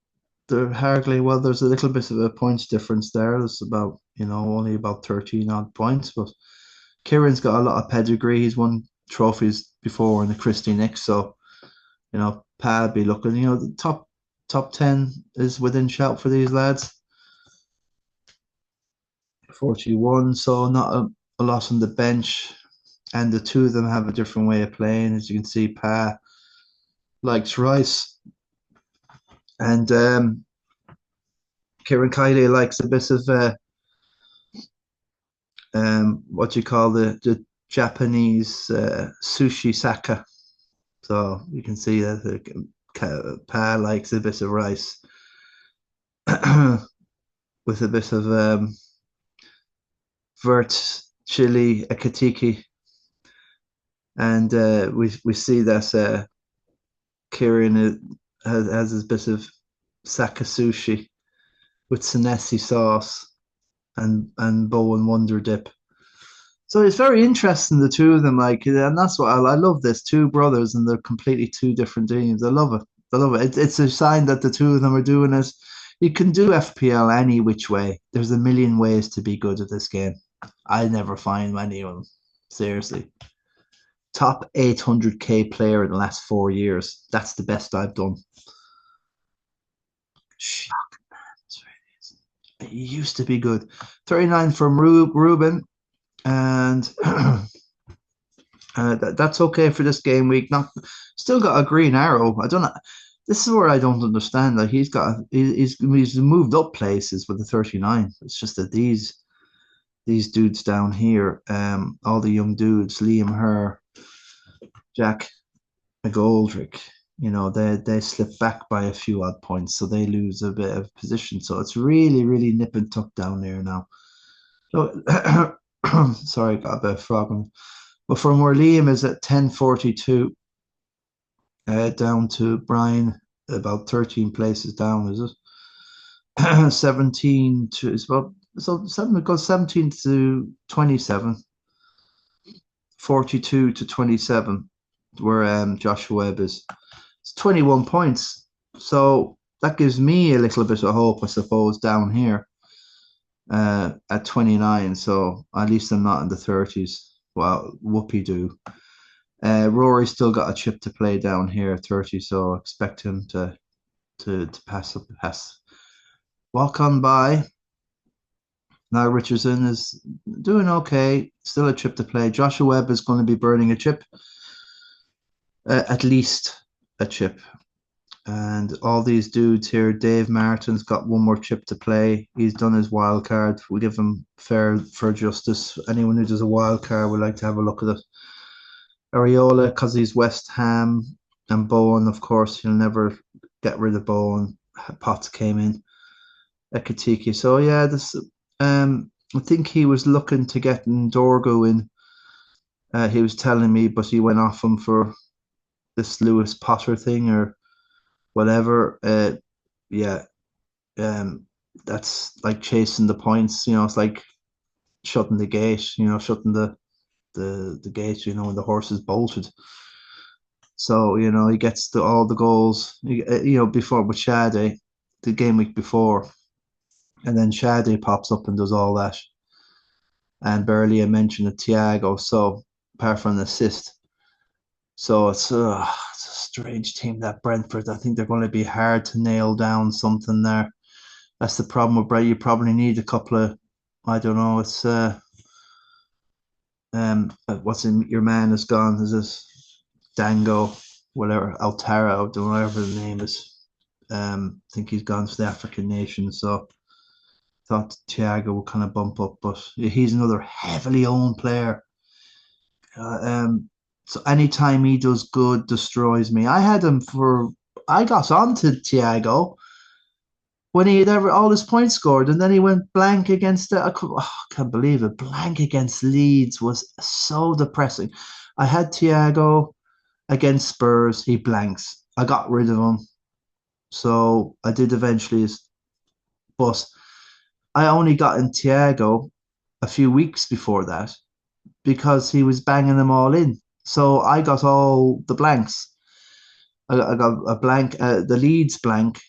hardly well. There's a little bit of a points difference there. There's about only about 13 odd points, but Kieran's got a lot of pedigree. He's won trophies before in the Christie Nick, so Pa be looking. The top 10 is within shout for these lads. 41, so not a lot on the bench, and the two of them have a different way of playing. As you can see, Pa likes Rice, and Kieran Kiley likes a bit of what do you call the Japanese sushi Saka. So you can see that Pa likes a bit of rice with a bit of vert chili akatiki, and we see that Kieran has his bit of Saka sushi with Senesi sauce and Bowen Wonder Dip. So it's very interesting, the two of them, and that's what I love. This two brothers, and they're completely two different teams. I love it. I love it. It's a sign that the two of them are doing it. You can do FPL any which way. There's a million ways to be good at this game. I never find many of them. Seriously. Top 800k player in the last 4 years. That's the best I've done. Shocking, man. It used to be good. 39 from Ruben. And that's okay for this game week. Still got a green arrow. I don't know. This is where I don't understand. Like he's moved up places with the 39. It's just that these dudes down here, all the young dudes, Liam Herr, Jack McGoldrick, they slip back by a few odd points, so they lose a bit of position. So it's really, really nip and tuck down there now. So sorry, got a bit of frog. But from where Liam is at 1042, down to Brian, about 13 places down, is it? 17 to it's about so seven. It goes 17 to 27, 42 to 27, where Joshua Webb is. It's 21 points. So that gives me a little bit of hope, I suppose, down here. At 29, so at least I'm not in the 30s. Well, whoopee do. Rory's still got a chip to play down here at 30, so expect him to pass up the pass. Walk on by. Now Richardson is doing okay, still a chip to play. Joshua Webb is going to be burning a chip, at least a chip. And all these dudes here, Dave Martin's got one more chip to play. He's done his wild card. We'll give him fair justice. Anyone who does a wild card would like to have a look at it. Areola, because he's West Ham, and Bowen, of course, you'll never get rid of Bowen. Potts came in. Ekatiki. So yeah, this I think he was looking to get Dorgo in. He was telling me, but he went off him for this Lewis Potter thing or whatever. Yeah, um, that's like chasing the points. It's like shutting the gate. Shutting the gate. When the horse is bolted. So he gets all the goals. Before with Shade, the game week before, and then Shade pops up and does all that. And barely I mentioned the Thiago. So apart from an assist, so it's a strange team that Brentford. I think they're going to be hard to nail down something there. That's the problem with Brent. You probably need a couple of, I don't know. It's what's in your man is gone. Is this Dango, whatever Altara, whatever the name is. I think he's gone to the African nation. So thought Thiago would kind of bump up, but he's another heavily owned player. Uh, um, so anytime he does good, destroys me. I got on to Thiago when he had ever all his points scored, and then he went blank against I can't believe it. Blank against Leeds was so depressing. I had Thiago against Spurs, he blanks. I got rid of him, so I did eventually. But I only got in Thiago a few weeks before that because he was banging them all in. So I got all the blanks. I got a blank, the Leeds blank.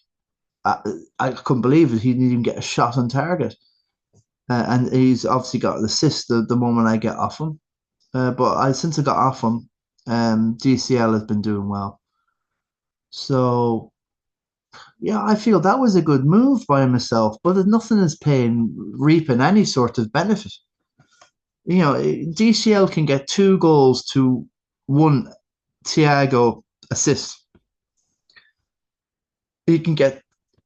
I, I couldn't believe it. He didn't even get a shot on target. And he's obviously got an assist the moment I get off him. But since I got off him, DCL has been doing well. So yeah, I feel that was a good move by myself, but nothing is reaping any sort of benefit. DCL can get 2 goals to one Thiago assist. He can get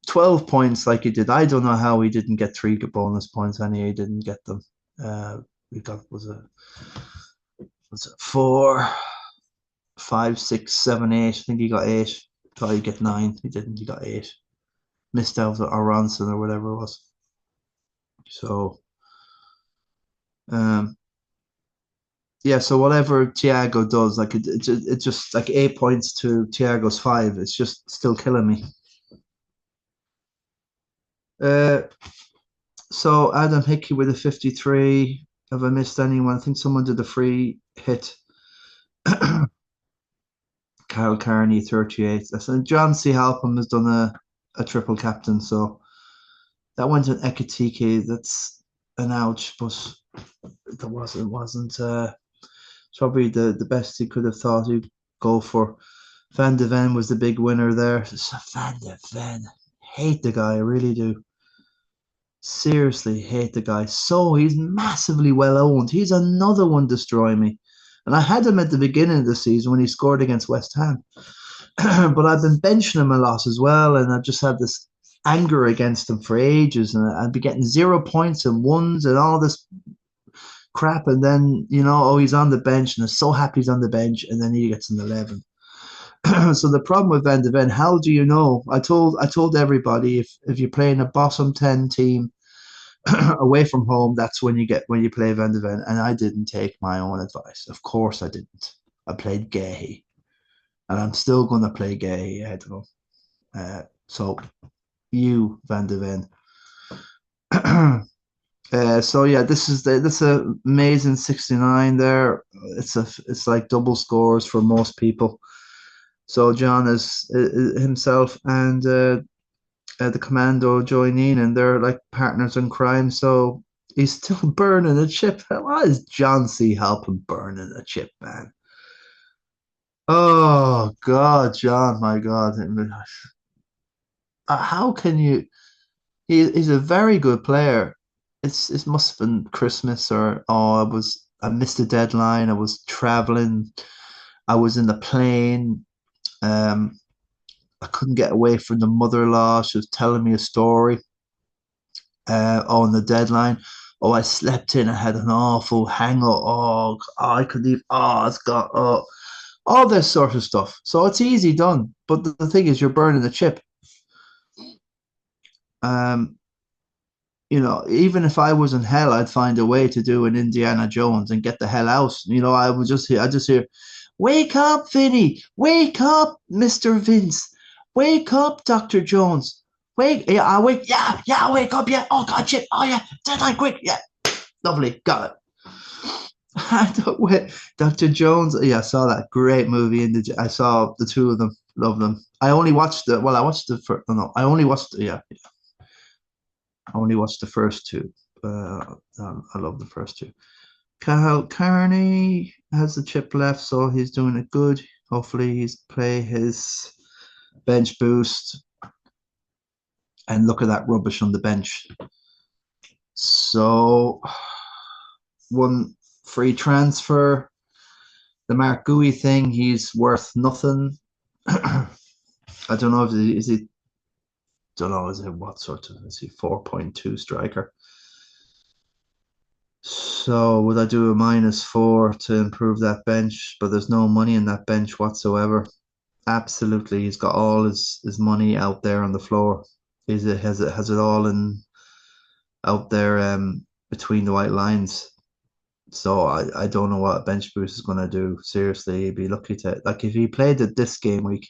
12 points like he did. I don't know how he didn't get 3 bonus points, and he didn't get them. We got was it 4, 5, 6, 7, 8? I think he got 8. Thought he'd get 9. He didn't. He got 8. Missed out on Aronson or whatever it was. So, um, yeah. So whatever Thiago does, like it's just like 8 points to Thiago's 5. It's just still killing me. Uh, so Adam Hickey with a 53. Have I missed anyone? I think someone did a free hit. Carl Carney, 38. So John C. Halpam has done a triple captain. So that went to Ekatike. That's an ouch, but it wasn't probably the best he could have thought he'd go for. Van de Ven was the big winner there. So Van de Ven, hate the guy, I really do. Seriously, hate the guy. So he's massively well owned. He's another one destroying me. And I had him at the beginning of the season when he scored against West Ham. But I've been benching him a lot as well, and I've just had this anger against him for ages, and I'd be getting 0 points and ones and all this crap, and then oh, he's on the bench, and I'm so happy he's on the bench, and then he gets an 11. So the problem with Van de Ven, how do you know? I told everybody if you're playing a bottom 10 team away from home, that's when you play Van de Ven, and I didn't take my own advice. Of course, I didn't. I played Gay, and I'm still going to play Gay. I don't know. So you Van de Ven. So yeah, this amazing 69 there. It's like double scores for most people. So John is himself and the commando join in, and they're like partners in crime. So he's still burning a chip. Why is John C. helping burning a chip, man? Oh God, John, my God. How can you? He's a very good player. It must have been Christmas or I missed the deadline. I was traveling. I was in the plane. Um, I couldn't get away from the mother-in-law. She was telling me a story. On the deadline. Oh, I slept in. I had an awful hangover. I could leave. It's got all this sort of stuff. So it's easy done. But the thing is, you're burning the chip. Um, even if I was in hell, I'd find a way to do an Indiana Jones and get the hell out. I just hear, wake up, Vinny, wake up, Mr. Vince, wake up, Dr. Jones. Yeah, I wake, yeah, wake up, yeah. Oh God, shit, oh yeah, deadline, quick, yeah, lovely, got it. I don't wait, Dr. Jones. Yeah, I saw that great movie. I saw the two of them. Love them. I only watched the. Well, I watched the first. No, I only watched. Yeah, I only watched the first two. I love the first two. Kyle Carney has the chip left, so he's doing it good. Hopefully, he's play his bench boost. And look at that rubbish on the bench. So, one free transfer. The Mark Gui thing, he's worth nothing. I don't know if is he don't know is it what sort of is he 4.2 striker. So would I do a -4 to improve that bench? But there's no money in that bench whatsoever. Absolutely, he's got all his money out there on the floor. Is it has it all in out there between the white lines. So I don't know what a bench boost is going to do. Seriously, he'd be lucky to like if he played it this game week,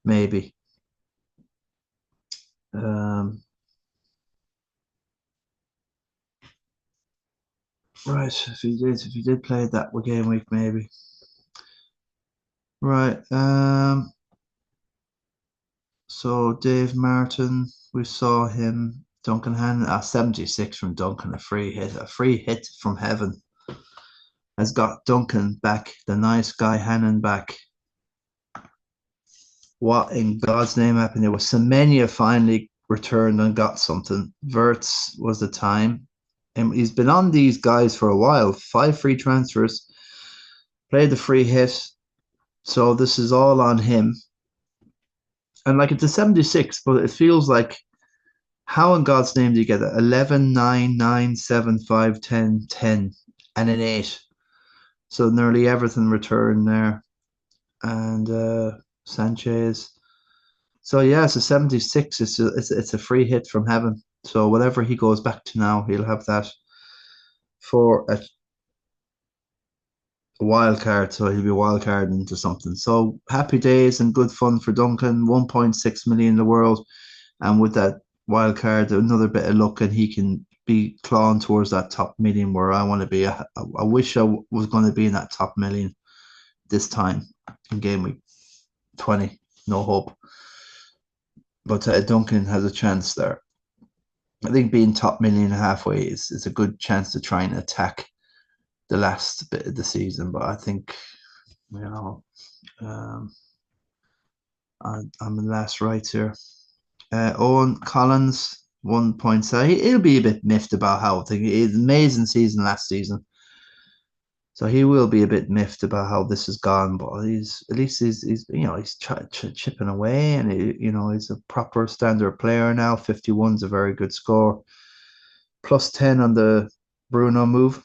maybe. Um, right, if he did play that game week, maybe. Right. So Dave Martin, we saw him. Duncan Hannon, 76 from Duncan, a free hit from heaven has got Duncan back, the nice guy Hannon back. What in God's name happened? There was Semenya finally returned and got something. Verts was the time. And he's been on these guys for a while. 5 free transfers, played the free hit. So this is all on him. And like it's a 76, but it feels like how in God's name do you get it? 11, 9, 9, 7, 5, 10, 10, and an 8. So nearly everything returned there. And Sanchez. So yeah, it's a 76. It's a free hit from heaven. So whatever he goes back to now, he'll have that for a wild card. So he'll be wild card into something. So happy days and good fun for Duncan. 1.6 million in the world, and with that wild card, another bit of luck, and he can be clawing towards that top million where I want to be. I wish I was going to be in that top million this time in game week 20. No hope. But Duncan has a chance there. I think being top million halfway is a good chance to try and attack the last bit of the season. But I think, um, I'm in last right here. Owen Collins, 1.7. He'll be a bit miffed about how it's an amazing season last season. So he will be a bit miffed about how this has gone, but he's at least he's chipping away, and he's a proper standard player now. 51's a very good score. +10 on the Bruno move.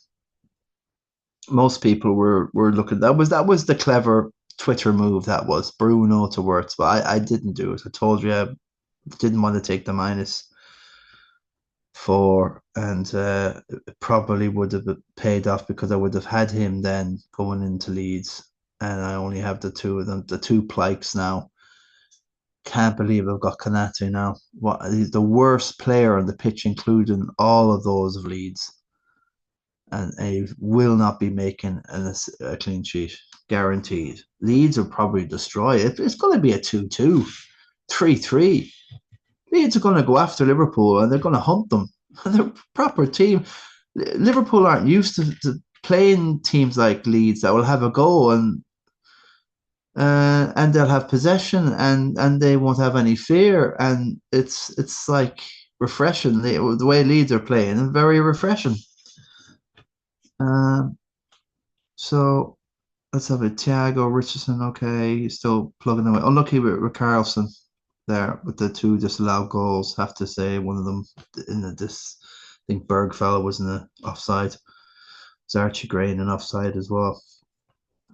Most people were looking. That was the clever Twitter move. That was Bruno to Wirtz, but I didn't do it. I told you I didn't want to take the -4, and it probably would have paid off because I would have had him then going into Leeds, and I only have the two of them, the two Plikes now. Can't believe I've got Kanate now. What he's the worst player on the pitch, including all of those of Leeds, and he will not be making a clean sheet, guaranteed. Leeds will probably destroy it. It's going to be a 2-2, 3-3. Leeds are going to go after Liverpool and they're going to hunt them. They're a proper team. Liverpool aren't used to playing teams like Leeds that will have a goal and they'll have possession and they won't have any fear, and it's like refreshing the way Leeds are playing, and very refreshing. Um, so let's have it. Thiago Richardson, okay, he's still plugging away. Unlucky with Carlson there with the two disallowed goals. Have to say one of them this. I think Bergfell was in the offside. It's Archie Gray in an offside as well.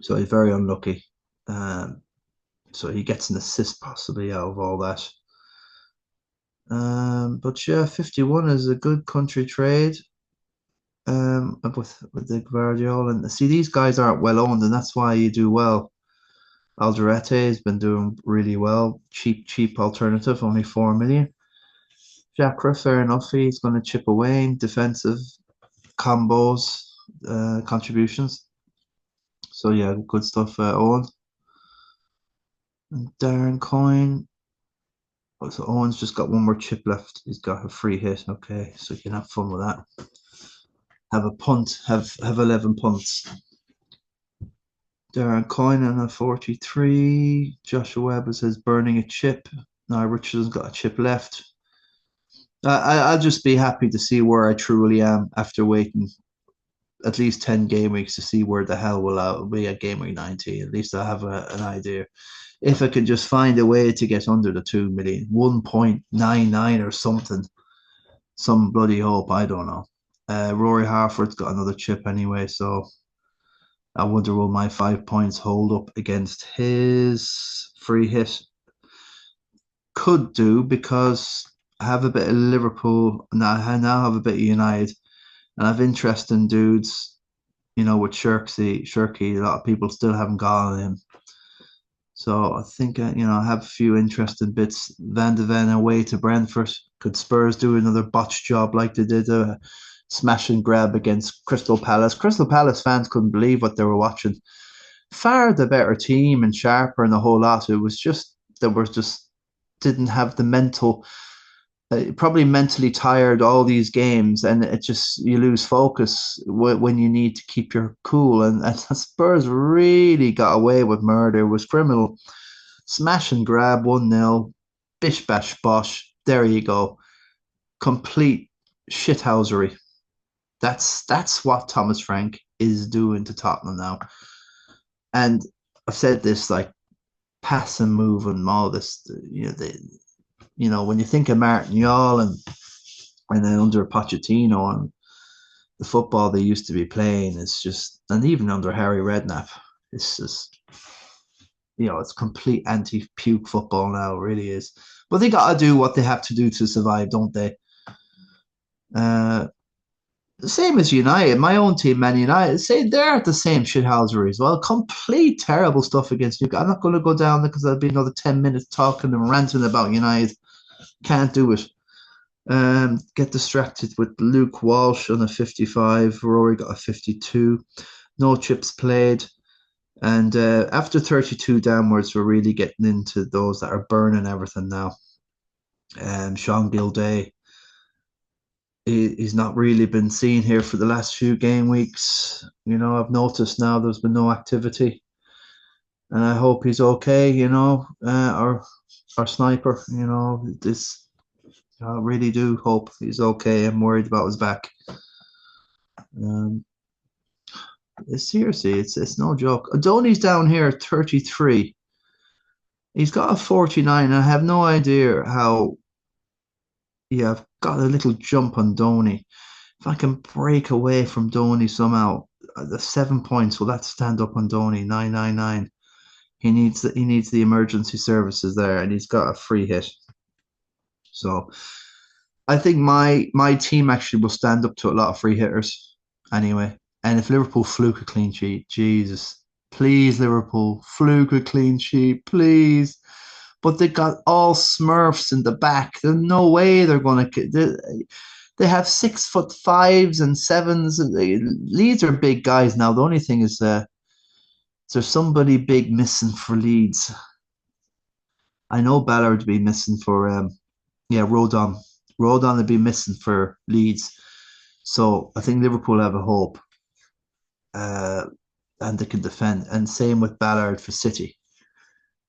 So he's very unlucky. So he gets an assist possibly out of all that. But yeah, 51 is a good country trade. With the Guardiola and see these guys aren't well owned, and that's why you do well. Alderete has been doing really well. Cheap alternative, only 4 million. Jacra, fair enough. He's going to chip away in defensive combos, contributions. So yeah, good stuff, Owen. And Darren Coyne. So Owen's just got one more chip left. He's got a free hit. Okay, so you can have fun with that. Have a punt. Have 11 punts. Darren Coyne on a 43. Joshua Webb says burning a chip. Now Richardson's got a chip left. I'll just be happy to see where I truly am after waiting at least 10 game weeks to see where the hell will I be at game week 19. At least I have an idea. If I can just find a way to get under the 2 million, 1.99 or something, some bloody hope, I don't know. Rory Harford's got another chip anyway, so I wonder will my 5 points hold up against his free hit? Could do because I have a bit of Liverpool and I now have a bit of United and I've interesting dudes, with Shirky, a lot of people still haven't gone on him. So I think, I have a few interesting bits. Van de Ven away to Brentford. Could Spurs do another botch job like they did a smash and grab against Crystal Palace? Crystal Palace fans couldn't believe what they were watching. Far the better team and sharper and the whole lot. It was just that we just didn't have the mental, probably mentally tired all these games, and it just you lose focus when you need to keep your cool. And Spurs really got away with murder. It was criminal. Smash and grab 1-0, bish bash bosh. There you go. Complete shithousery. That's what Thomas Frank is doing to Tottenham now. And I've said this like pass and move and all this. When you think of Martin Yall and then under Pochettino and the football they used to be playing, it's just, and even under Harry Redknapp, it's just, it's complete anti-puke football now, it really is. But they got to do what they have to do to survive, don't they? The same as United, my own team, Man United, say they're at the same shithousery as well. Complete terrible stuff against you. I'm not going to go down there because I'll be another 10 minutes talking and ranting about United. Can't do it. Get distracted with Luke Walsh on a 55. Rory got a 52. No chips played. And after 32 downwards, we're really getting into those that are burning everything now. Sean Gilday, he's not really been seen here for the last few game weeks. I've noticed now there's been no activity. And I hope he's okay, our sniper, this I really do hope he's okay. I'm worried about his back. Seriously, it's no joke. Donny's down here at 33. He's got a 49. I have no idea how. Yeah, I've got a little jump on Donny. If I can break away from Donny somehow, the 7 points, will that stand up on Donny? 999. He needs the emergency services there, and he's got a free hit. So I think my team actually will stand up to a lot of free hitters anyway. And if Liverpool fluke a clean sheet, Jesus, please Liverpool, fluke a clean sheet, please. But they got all Smurfs in the back. There's no way they're going to. They have 6'5" and 7s. Leeds are big guys now. The only thing is, there's somebody big missing for Leeds. I know Ballard would be missing for Rodon. Rodon would be missing for Leeds. So I think Liverpool have a hope. And they can defend. And same with Ballard for City.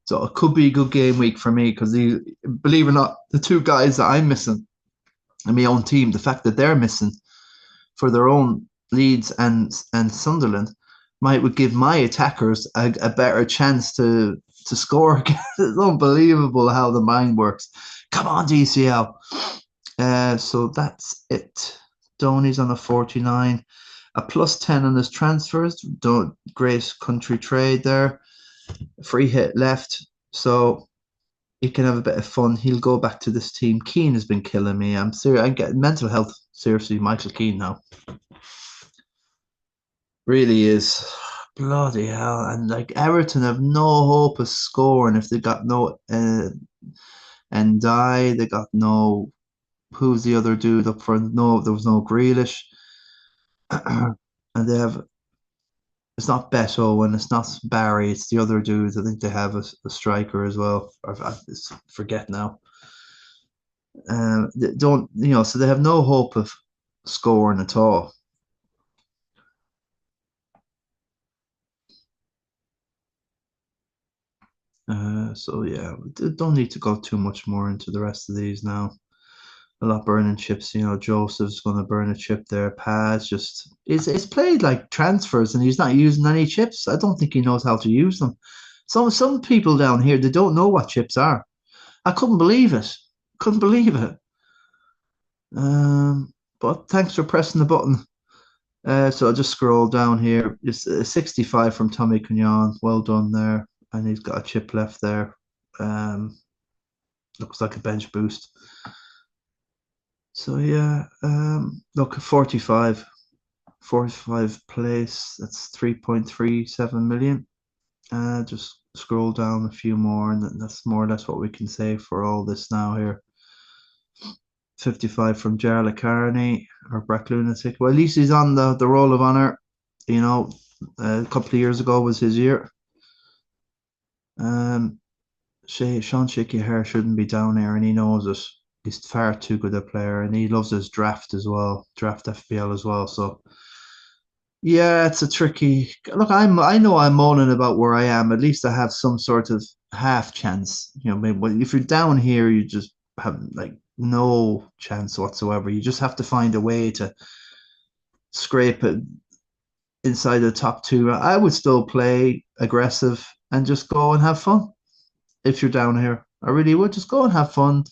So it could be a good game week for me because, believe it or not, the two guys that I'm missing in my own team, the fact that they're missing for their own Leeds and Sunderland would give my attackers a better chance to score. It's unbelievable how the mind works. Come on, DCL. So that's it. Donny's on a 49. A +10 on his transfers. Great country trade there. Free hit left. So he can have a bit of fun. He'll go back to this team. Keane has been killing me. I'm serious. I'm getting mental health seriously. Michael Keane now really is bloody hell. And like Everton have no hope of scoring if they got no and die. They got no. Who's the other dude up front? No, there was no Grealish, and they have. It's not Beto and it's not Barry. It's the other dudes. I think they have a striker as well. I forget now. They don't so they have no hope of scoring at all. So yeah, don't need to go too much more into the rest of these now. A lot burning chips. Joseph's going to burn a chip there. Paz just it's played like transfers, and he's not using any chips. I don't think he knows how to use them. Some people down here they don't know what chips are. I couldn't believe it. Couldn't believe it. But thanks for pressing the button. So I'll just scroll down here. It's a 65 from Tommy Cunyon. Well done there. And he's got a chip left there. Um, Looks like a bench boost. So yeah, look, 45 place. That's 3.37 million. Just scroll down a few more, and that's more or less what we can say for all this now here. 55 from Jarlath Carney or Brack Lunatic. Well, at least he's on the roll of honour. You know, a couple of years ago was his year. Um, Sean Shaky Hair shouldn't be down here, and he knows it. He's far too good a player, and he loves his draft as well, draft FPL as well. So yeah, it's a tricky look. I know I'm moaning about where I am. At least I have some sort of half chance. Maybe if you're down here, you just have like no chance whatsoever. You just have to find a way to scrape it inside the top two. I would still play aggressive and just go and have fun if you're down here. I really would just go and have fun.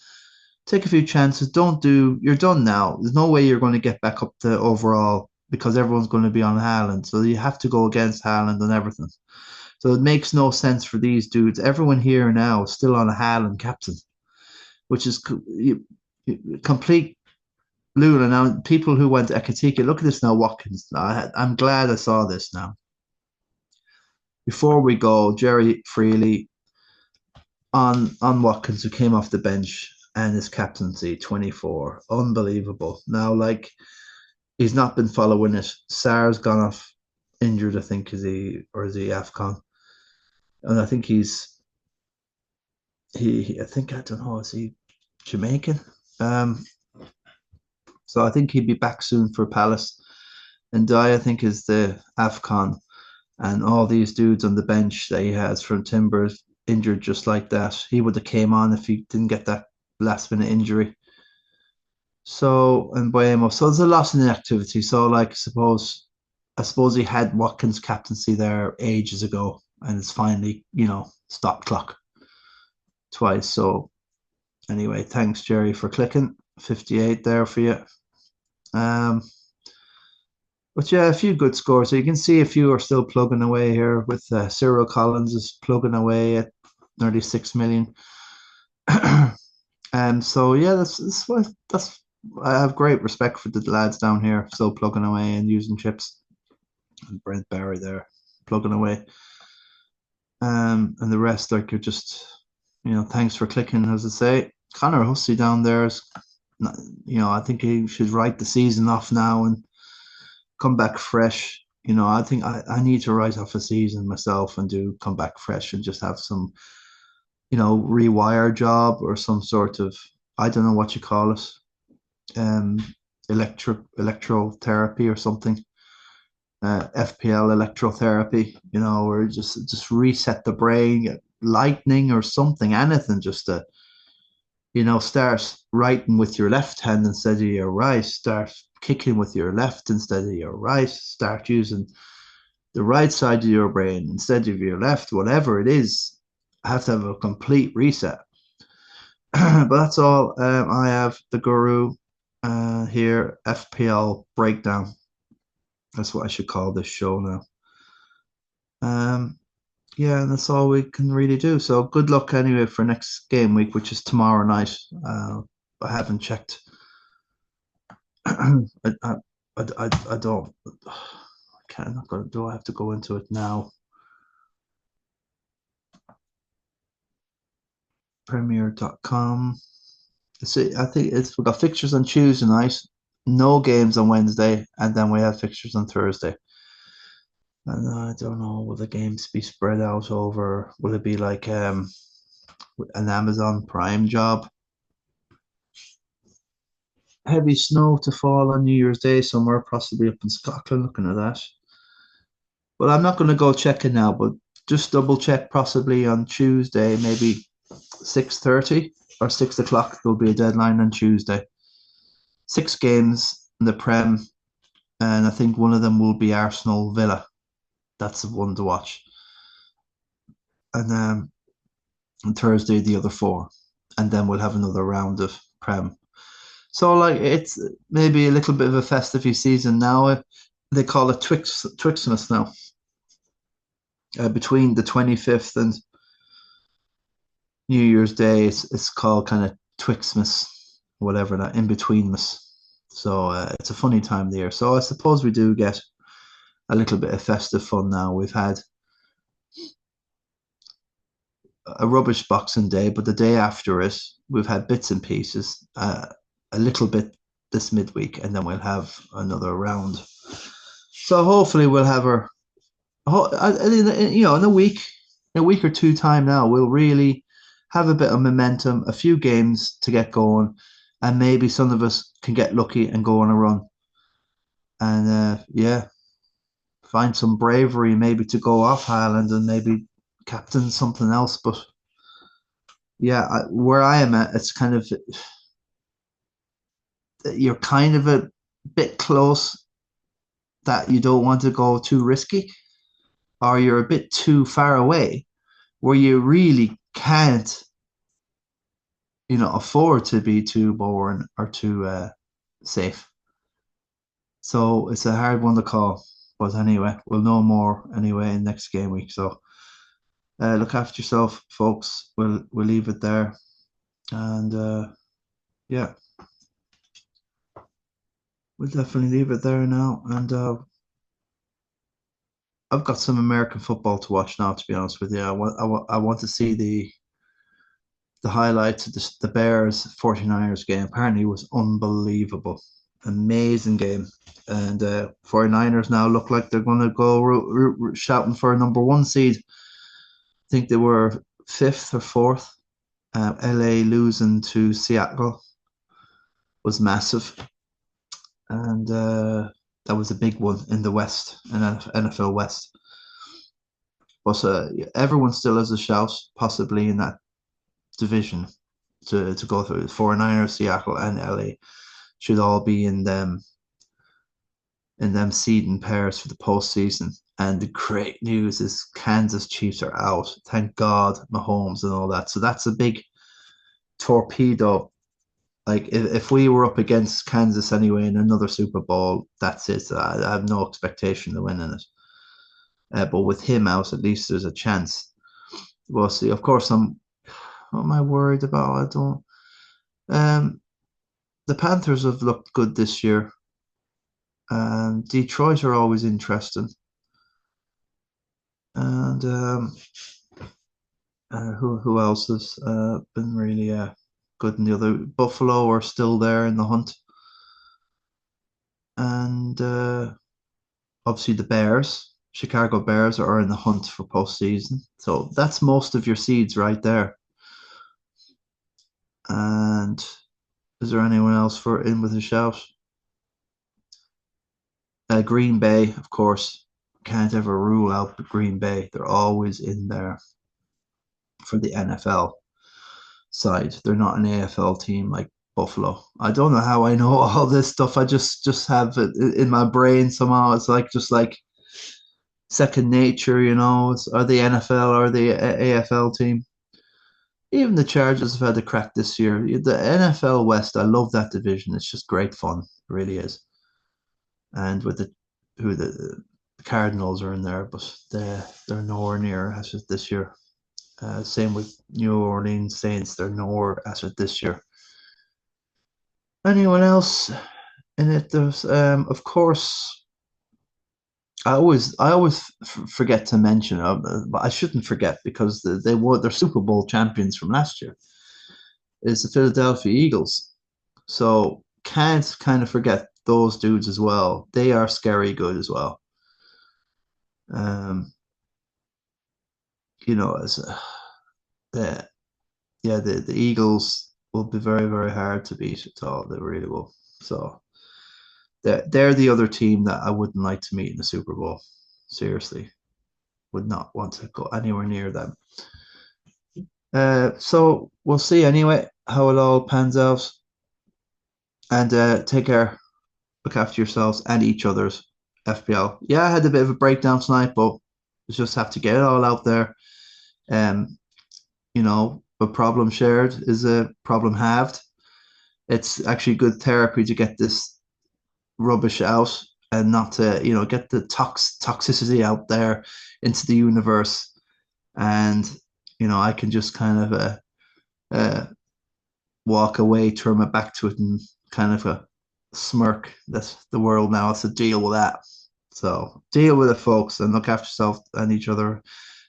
Take a few chances. Don't do. You're done now. There's no way you're going to get back up to overall because everyone's going to be on Haaland. So you have to go against Haaland and everything. So it makes no sense for these dudes. Everyone here now is still on a Haaland captain, which is complete Lula. Now, people who went to Ekatika, look at this now, Watkins. I'm glad I saw this now. Before we go, Jerry Freely on Watkins, who came off the bench and his captaincy, 24. Unbelievable. Now, like, he's not been following it. Sar's gone off injured, I think, is he AFCON? And I think I think, I don't know, is he Jamaican? Um, so I think he'd be back soon for Palace. And Dye, I think, is the AFCON. And all these dudes on the bench that he has from Timbers injured just like that. He would have came on if he didn't get that last minute injury. So and Buemo. So there's a lot in the activity. So like I suppose he had Watkins captaincy there ages ago and it's finally, stopped clock twice. So anyway, thanks Jerry for clicking. 58 there for you. Um but yeah, a few good scores. So you can see a few are still plugging away here with Cyril Collins is plugging away at nearly 6 million. So yeah, that's I have great respect for the lads down here still plugging away and using chips. And Brent Barry there plugging away. And the rest like you're just thanks for clicking, as I say. Connor Hussey down there is I think he should write the season off now and come back fresh. I think I need to write off a season myself and do come back fresh and just have some rewire job or some sort of, I don't know what you call it, um, electrotherapy or something, FPL electrotherapy, or just reset the brain, lightning or something, anything, just to, start writing with your left hand instead of your right, start kicking with your left instead of your right, start using the right side of your brain instead of your left, whatever it is. I have to have a complete reset. But that's all. I have the guru here, FPL breakdown. That's what I should call this show now. yeah, and that's all we can really do. So good luck anyway for next game week, which is tomorrow night. I haven't checked. I, I, I don't. I can't. I'm not gonna do. I have to go into it now. Premier.com. See, I think we've got fixtures on Tuesday night, no games on Wednesday, and then we have fixtures on Thursday. And I don't know, will the games be spread out over? Will it be like an Amazon Prime job? Heavy snow to fall on New Year's Day somewhere, possibly up in Scotland. Looking at that. Well, I'm not going to go check it now, but just double check possibly on Tuesday, maybe 6:30 or 6 o'clock. There'll be a deadline on Tuesday. 6 games in the Prem, and I think one of them will be Arsenal Villa. That's the one to watch. And on Thursday, the other four. And then we'll have another round of Prem. So, like, it's maybe a little bit of a festive season now. They call it Twixmas now. Between the 25th and New Year's Day, it's called kind of Twixmas, whatever that, in betweenmas. So it's a funny time of the year. So I suppose we do get a little bit of festive fun now. We've had a rubbish Boxing Day, but the day after it, we've had bits and pieces, a little bit this midweek, and then we'll have another round. So hopefully we'll have our, in a week or two time now, we'll really have a bit of momentum, a few games to get going, and maybe some of us can get lucky and go on a run. And yeah, find some bravery maybe to go off Highland and maybe captain something else. But yeah, where I am at, it's kind of you're kind of a bit close that you don't want to go too risky, or you're a bit too far away where you really can't, afford to be too boring or too safe. So it's a hard one to call. But anyway, we'll know more anyway in next game week. So look after yourself, folks. We'll leave it there. And yeah, we'll definitely leave it there now. And I've got some American football to watch now, to be honest with you. I want to see the highlights of the Bears 49ers game. Apparently, it was unbelievable. Amazing game. And 49ers now look like they're going to go shouting for a number one seed. I think they were fifth or fourth. LA losing to Seattle was massive. And that was a big one in the West, in NFL West. But everyone still has a shout, possibly in that division to go through. 49ers, Seattle, and LA should all be in them seeding pairs for the postseason. And the great news is Kansas Chiefs are out. Thank God, Mahomes and all that. So that's a big torpedo. Like if we were up against Kansas anyway in another Super Bowl, that's it. I have no expectation of winning it. But with him out, at least there's a chance. We'll see. Of course, what am I worried about? I don't. The Panthers have looked good this year. Detroit are always interesting. And who else has been really good in the other? Buffalo are still there in the hunt. And obviously the Bears, Chicago Bears are in the hunt for postseason. So that's most of your seeds right there. And is there anyone else for in with a shout? Green Bay, of course, can't ever rule out Green Bay. They're always in there for the NFL side. They're not an AFL team like Buffalo. I don't know how I know all this stuff. I just have it in my brain somehow. It's just like second nature, or the NFL or the AFL team. Even the Chargers have had a crack this year. The NFL West, I love that division. It's just great fun. It really is. And with The Cardinals are in there, but they're nowhere near as it this year. Same with New Orleans Saints. They're nowhere as it this year. Anyone else in it? There's, of course, I always forget to mention, but I shouldn't forget because they were they're Super Bowl champions from last year. Is the Philadelphia Eagles. So can't kind of forget those dudes as well. They are scary good as well. Um, as the the Eagles will be very very hard to beat at all. They really will. So they're the other team that I wouldn't like to meet in the Super Bowl. Seriously, would not want to go anywhere near them. So we'll see anyway how it all pans out. And take care. Look after yourselves and each other's FPL. Yeah, I had a bit of a breakdown tonight, but just have to get it all out there. Um, a problem shared is a problem halved. It's actually good therapy to get this rubbish out and not to, get the toxicity out there into the universe. And, I can just kind of uh, walk away, turn my back to it, and kind of smirk. That's the world now has to deal with that. So deal with it, folks, and look after yourself and each other.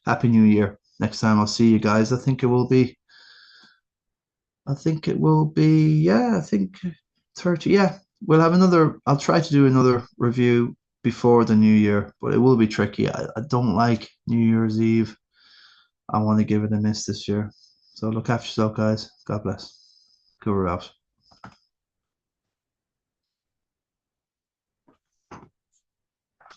Happy New Year. Next time I'll see you guys, yeah, I think 30. Yeah, we'll have I'll try to do another review before the new year, but it will be tricky. I don't like New Year's Eve. I want to give it a miss this year. So look after yourself, guys. God bless. Guru out.